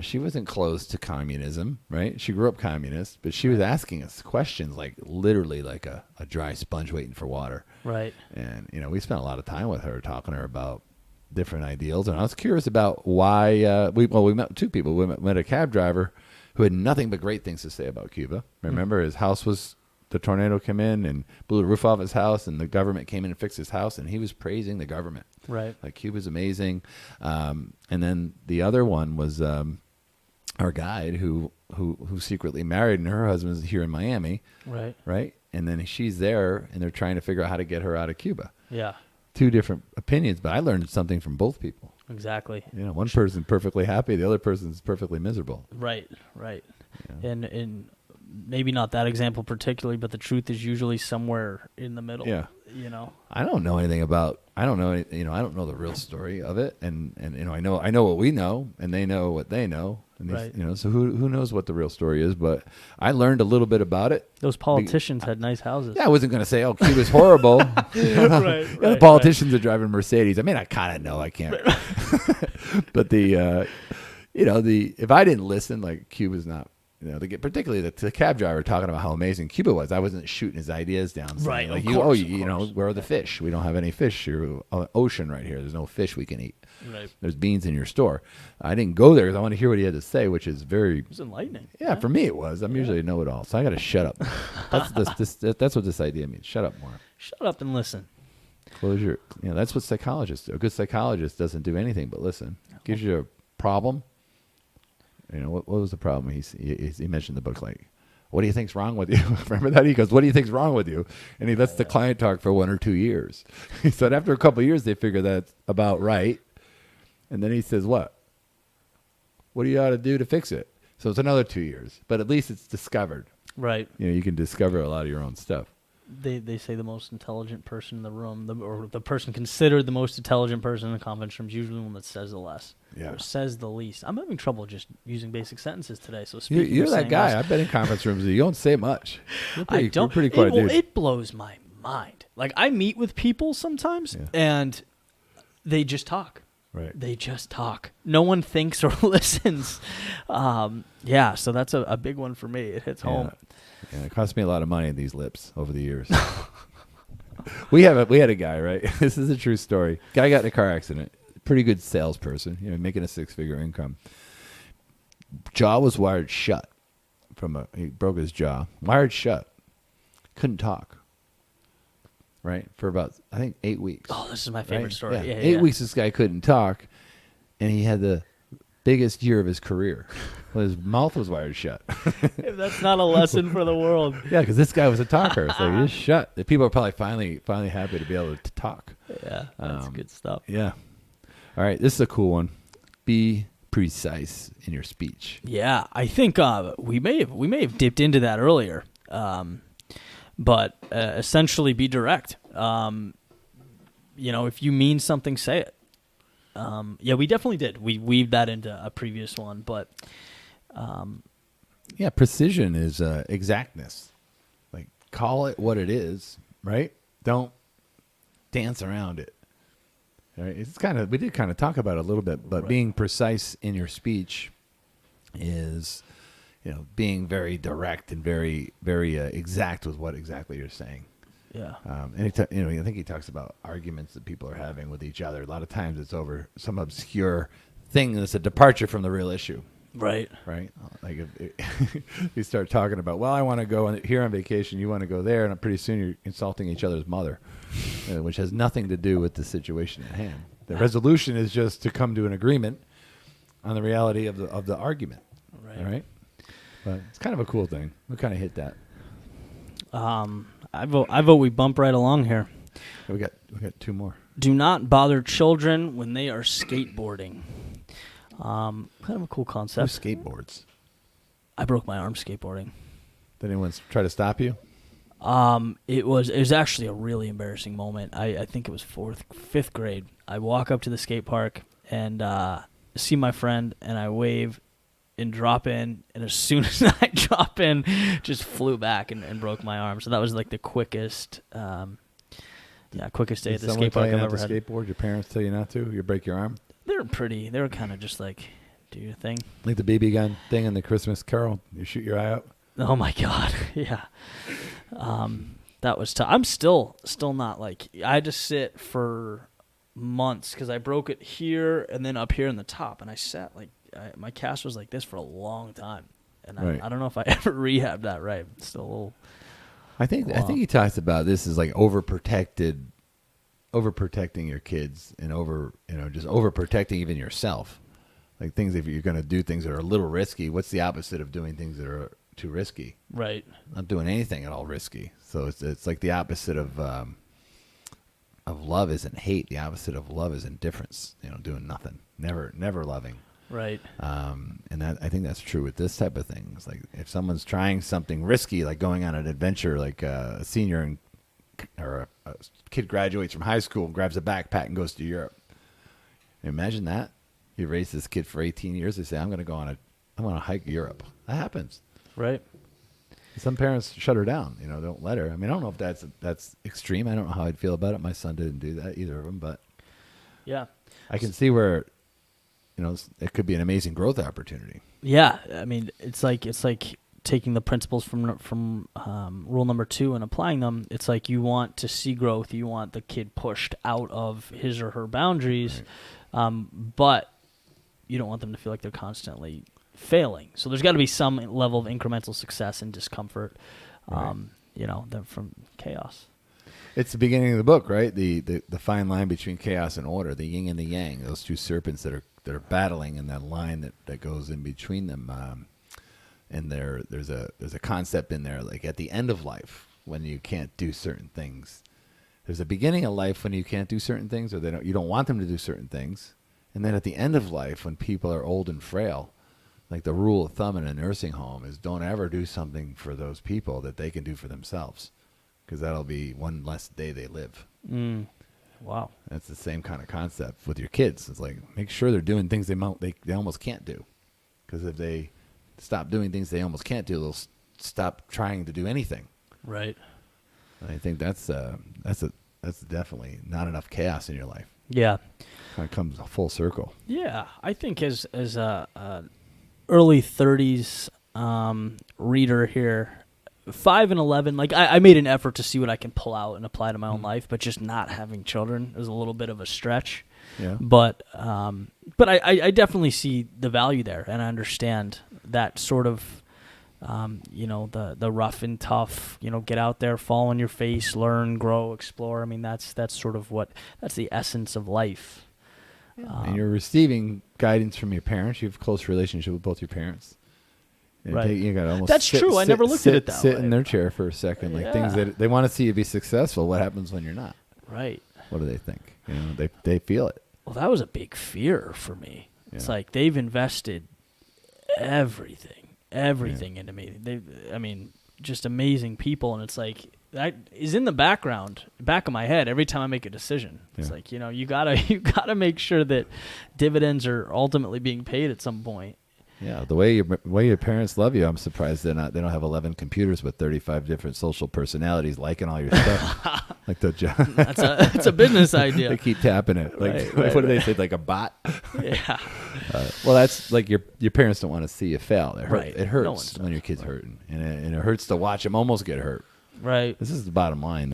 She wasn't closed to communism, right? She grew up communist, but she was asking us questions like literally like a dry sponge waiting for water. Right. And, we spent a lot of time with her, talking to her about different ideals. And I was curious about why we met two people. We met a cab driver who had nothing but great things to say about Cuba. Remember, his house the tornado came in and blew the roof off his house, and the government came in and fixed his house, and he was praising the government. Right. Like, Cuba's amazing. And then the other one was our guide who secretly married, and her husband's here in Miami. Right. Right. And then she's there, and they're trying to figure out how to get her out of Cuba. Yeah. Two different opinions, but I learned something from both people. Exactly. One person's perfectly happy, the other person's perfectly miserable. Right. Yeah. And maybe not that example particularly, but the truth is usually somewhere in the middle. Yeah. I don't know anything about. I don't know the real story of it, and I know what we know, and they know what they know, and right. So who knows what the real story is? But I learned a little bit about it. Those politicians had nice houses. Yeah, I wasn't going to say, Cuba's horrible. The politicians are driving Mercedes. I mean, I kind of know. I can't. But if I didn't listen, like, Cuba's not. Particularly the cab driver talking about how amazing Cuba was. I wasn't shooting his ideas down. Saying, Right. Like, where are the fish? We don't have any fish. You're ocean right here. There's no fish we can eat. Right. There's beans in your store. I didn't go there because I want to hear what he had to say, which is very. It was enlightening. Yeah, for me it was. I'm usually a know-it-all, so I got to shut up. That's what this idea means. Shut up more. Shut up and listen. Close your. That's what psychologists do. A good psychologist doesn't do anything but listen. Gives you a problem. What was the problem? He mentioned the book, like, what do you think's wrong with you? Remember that? He goes, what do you think's wrong with you? And he lets the client talk for 1 or 2 years. He said after a couple of years, they figure that's about right. And then he says, what do you ought to do to fix it? So it's another 2 years, but at least it's discovered. Right. You can discover a lot of your own stuff. They say the most intelligent person in the room, or the person considered the most intelligent person in the conference room, is usually the one that says the less, or says the least. I'm having trouble just using basic sentences today. So you're that guy. I've been in conference rooms. You don't say much. I don't. You're pretty quiet, dude. It blows my mind. Like, I meet with people sometimes, and they just talk. Right. They just talk. No one thinks or listens. Yeah, so that's a big one for me. It hits home. Yeah, it cost me a lot of money in these lips over the years. We had a guy, right? This is a true story. Guy got in a car accident. Pretty good salesperson, making a 6-figure income. Jaw was wired shut. He broke his jaw. Wired shut. Couldn't talk. Right? For about, I think, 8 weeks. Oh, this is my favorite right? story. Yeah, 8 weeks this guy couldn't talk, and he had the biggest year of his career. Well, his mouth was wired shut. If that's not a lesson for the world. Yeah, because this guy was a talker. So he just shut. The people are probably finally happy to be able to talk. Yeah, that's good stuff. Yeah. All right, this is a cool one. Be precise in your speech. Yeah, I think we may have dipped into that earlier, but essentially be direct. If you mean something, say it. Yeah, we definitely did. We weaved that into a previous one, but yeah, precision is exactness. Like, call it what it is, right? Don't dance around it. Right? We did kind of talk about it a little bit, but being precise in your speech is, being very direct and very, very exact with what exactly you're saying. yeah, And I think he talks about arguments that people are having with each other. A lot of times it's over some obscure thing that's a departure from the real issue. right. Right? Like if you start talking about, well, I want to go here on vacation, you want to go there, and pretty soon you're insulting each other's mother, which has nothing to do with the situation at hand. The resolution is just to come to an agreement on the reality of the argument. Right. All right? But it's kind of a cool thing. We kind of hit that. I vote we bump right along here. We got 2 more. Do not bother children when they are skateboarding. Kind of a cool Who concept. skateboards? I broke my arm skateboarding. Did anyone try to stop you? It was actually a really embarrassing moment. I think it was 5th grade. I walk up to the skate park and see my friend, and I wave and drop in, and as soon as I drop in, just flew back and broke my arm. So that was like the quickest quickest day at the skate park I've ever had. Skateboard? Your parents tell you not to? You break your arm? They were kind of just like, do your thing. Like the BB gun thing in the Christmas Carol. You shoot your eye out. Oh my God. Yeah. That was tough. I'm still not like, I had to sit for months because I broke it here and then up here in the top, and I sat like, my cast was like this for a long time, and Right. I don't know if I ever rehabbed that right. It's still a little. I think he talks about this as like overprotecting your kids and just overprotecting even yourself. Like things, if you're going to do things that are a little risky, what's the opposite of doing things that are too risky? Right. Not doing anything at all risky. So it's like the opposite of love isn't hate. The opposite of love is indifference. Doing nothing, never loving. Right. And I think that's true with this type of things. Like if someone's trying something risky, like going on an adventure, like a senior or a kid graduates from high school and grabs a backpack and goes to Europe. Imagine that. You raise this kid for 18 years. They say, I'm going to hike Europe. That happens. Right. Some parents shut her down, don't let her. I mean, I don't know if that's extreme. I don't know how I'd feel about it. My son didn't do that, either of them, but Yeah. I can see where, it could be an amazing growth opportunity. Yeah. I mean, it's like taking the principles from rule number 2 and applying them. It's like you want to see growth. You want the kid pushed out of his or her boundaries, right. But you don't want them to feel like they're constantly failing. So there's got to be some level of incremental success and discomfort, right. From chaos. It's the beginning of the book, right? The fine line between chaos and order, the yin and the yang, those two serpents that are battling, and that line that goes in between them. And there's a concept in there, like at the end of life when you can't do certain things. There's a beginning of life when you can't do certain things, or you don't want them to do certain things. And then at the end of life, when people are old and frail, like the rule of thumb in a nursing home is don't ever do something for those people that they can do for themselves, because that'll be one less day they live. Wow. That's the same kind of concept with your kids. It's like, make sure they're doing things they almost can't do, because if they stop doing things they almost can't do, they'll stop trying to do anything. Right. And I think that's definitely not enough chaos in your life. Yeah. Kind of comes full circle. Yeah, I think as a early 30s reader here, 5 and 11, like I made an effort to see what I can pull out and apply to my own life, but just not having children is a little bit of a stretch. Yeah. But I definitely see the value there, and I understand that sort of, the rough and tough, get out there, fall on your face, learn, grow, explore. I mean, that's sort of that's the essence of life. And you're receiving guidance from your parents. You have a close relationship with both your parents. Right. You got almost That's true. I never looked at it that sit way. in their chair for a second, like things that they want to see you be successful. What happens when you're not? Right. What do they think? They feel it. Well, that was a big fear for me. Yeah. It's like they've invested everything into me. Just amazing people, and it's like that is in the back of my head every time I make a decision. It's like, you gotta make sure that dividends are ultimately being paid at some point. Yeah, the way your parents love you, I'm surprised they don't have 11 computers with 35 different social personalities liking all your stuff. Like That's a business idea. They keep tapping it. Like what do they say? Like a bot? Yeah. Well, that's like your parents don't want to see you fail. It hurts No one does. when your kid's hurting, and it hurts to watch them almost get hurt. Right. This is the bottom line.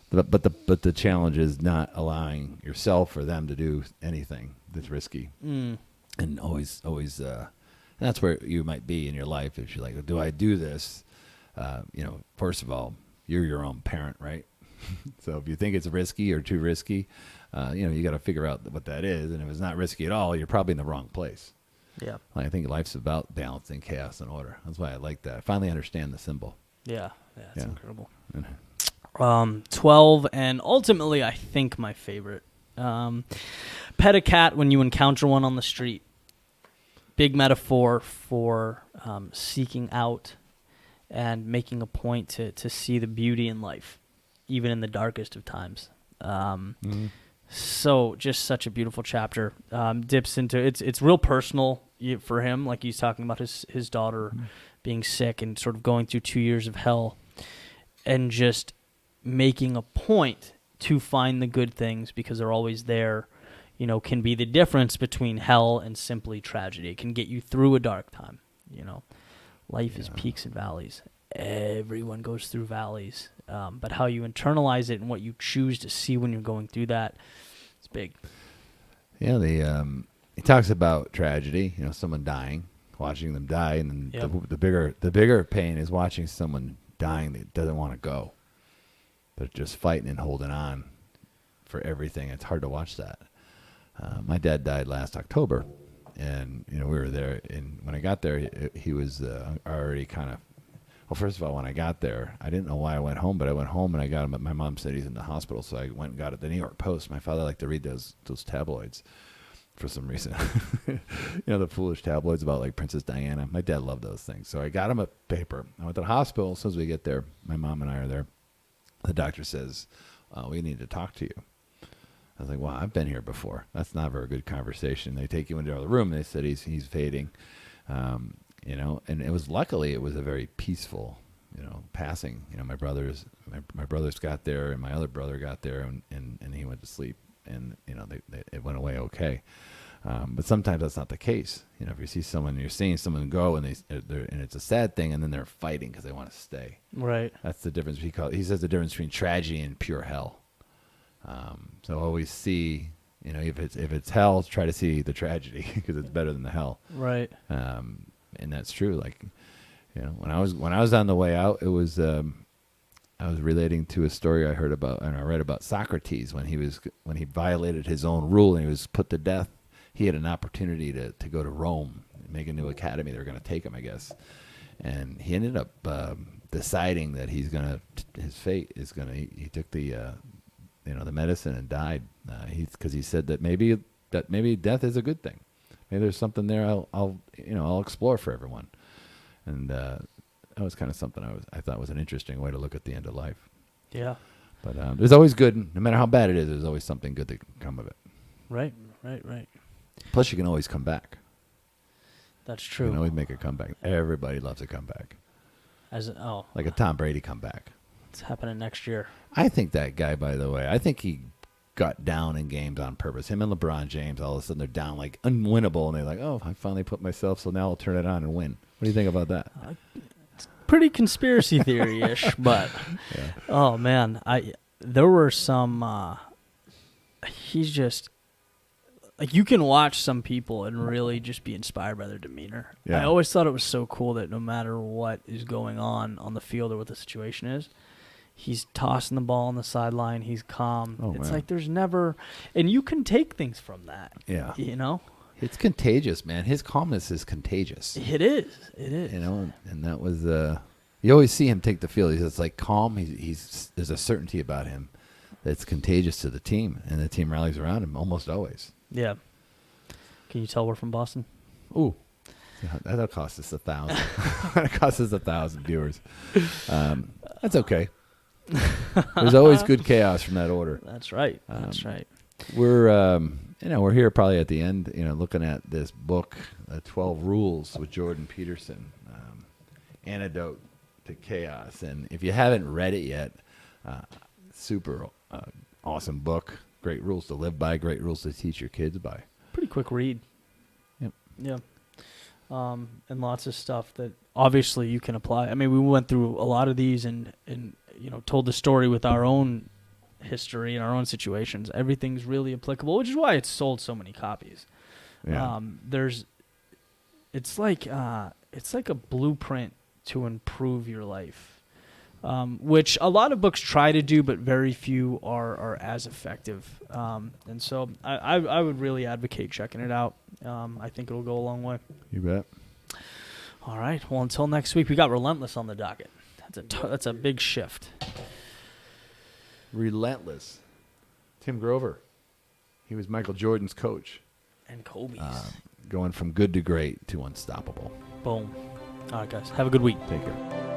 But the challenge is not allowing yourself or them to do anything that's risky. And always, that's where you might be in your life. If you're like, do I do this? First of all, you're your own parent, right? So if you think it's risky or too risky, you got to figure out what that is. And if it's not risky at all, you're probably in the wrong place. Yeah. I think life's about balancing chaos and order. That's why I like that. I finally understand the symbol. Yeah. That's incredible. 12, and ultimately, I think my favorite. Pet a cat when you encounter one on the street. Big metaphor for seeking out and making a point to see the beauty in life, even in the darkest of times. So just such a beautiful chapter. Dips into it's real personal for him, like he's talking about his daughter being sick and sort of going through 2 years of hell, and just making a point to find the good things because they're always there. Can be the difference between hell and simply tragedy. It can get you through a dark time. Life is peaks and valleys. Everyone goes through valleys. But how you internalize it and what you choose to see when you're going through that, it's big. Yeah, he talks about tragedy, someone dying, watching them die, and then the bigger pain is watching someone dying that doesn't want to go. They're just fighting and holding on for everything. It's hard to watch that. My dad died last October, and we were there. And when I got there, he was already kind of. Well, first of all, when I got there, I didn't know why I went home, but I went home and I got him. My mom said he's in the hospital, so I went and got it. The New York Post. My father liked to read those tabloids for some reason. The foolish tabloids about like Princess Diana. My dad loved those things, so I got him a paper. I went to the hospital. As soon as we get there, my mom and I are there. The doctor says, "We need to talk to you." I was like, "Well, I've been here before. That's not a very good conversation." They take you into the room. And they said he's fading, and it was luckily it was a very peaceful, passing. My brothers got there, and my other brother got there, and he went to sleep, and it went away okay. But sometimes that's not the case. If you see someone, you're seeing someone go, and and it's a sad thing, and then they're fighting because they want to stay. Right. That's the difference. He says the difference between tragedy and pure hell. So always see, if it's hell, try to see the tragedy because it's better than the hell. Right. And that's true. Like, when I was on the way out, it was I was relating to a story I heard about and I read about Socrates when he violated his own rule and he was put to death. He had an opportunity to go to Rome and make a new academy. They were going to take him, I guess, and he ended up deciding that his fate is going to. He took the medicine and died. Because he said that maybe death is a good thing. Maybe there's something there I'll explore for everyone. And that was kind of something I thought was an interesting way to look at the end of life. Yeah. But there's always good, no matter how bad it is. There's always something good that can come of it. Right. Plus, you can always come back. That's true. You can always make a comeback. Everybody loves a comeback. Like a Tom Brady comeback. It's happening next year. I think that guy, by the way, I think he gut down in games on purpose. Him and LeBron James, all of a sudden they're down like unwinnable, and they're like, "Oh, I finally put myself, so now I'll turn it on and win." What do you think about that? Pretty conspiracy theory-ish, but oh man, there were some. He's just like, you can watch some people and really just be inspired by their demeanor. Yeah. I always thought it was so cool that no matter what is going on the field or what the situation is, he's tossing the ball on the sideline. He's calm. Oh, it's man. like there's never, and you can take things from that. Yeah. You know, It's contagious, man. His calmness is contagious. it is. It is. You know, and that was you always see him take the field. He's like calm. He's there's a certainty about him that's contagious to the team, and the team rallies around him almost always. Yeah. Can you tell we're from Boston? Ooh, that'll cost us 1,000. That costs us 1,000 viewers. That's okay. There's always good chaos from that order. That's right. That's right. We're we're here probably at the end, looking at this book, 12 Rules with Jordan Peterson, Antidote to Chaos. And if you haven't read it yet, super awesome book. Great rules to live by, great rules to teach your kids by. Pretty quick read. Yep. Yeah. And lots of stuff that obviously you can apply. I mean, we went through a lot of these and told the story with our own history and our own situations. Everything's really applicable, which is why it's sold so many copies. Yeah. It's like a blueprint to improve your life. Which a lot of books try to do, but very few are as effective. And so I would really advocate checking it out. I think it'll go a long way. You bet. All right. Well, until next week, we got Relentless on the docket. That's a big shift. Relentless. Tim Grover. He was Michael Jordan's coach. And Kobe's. Going from good to great to unstoppable. Boom. All right, guys. Have a good week. Take care.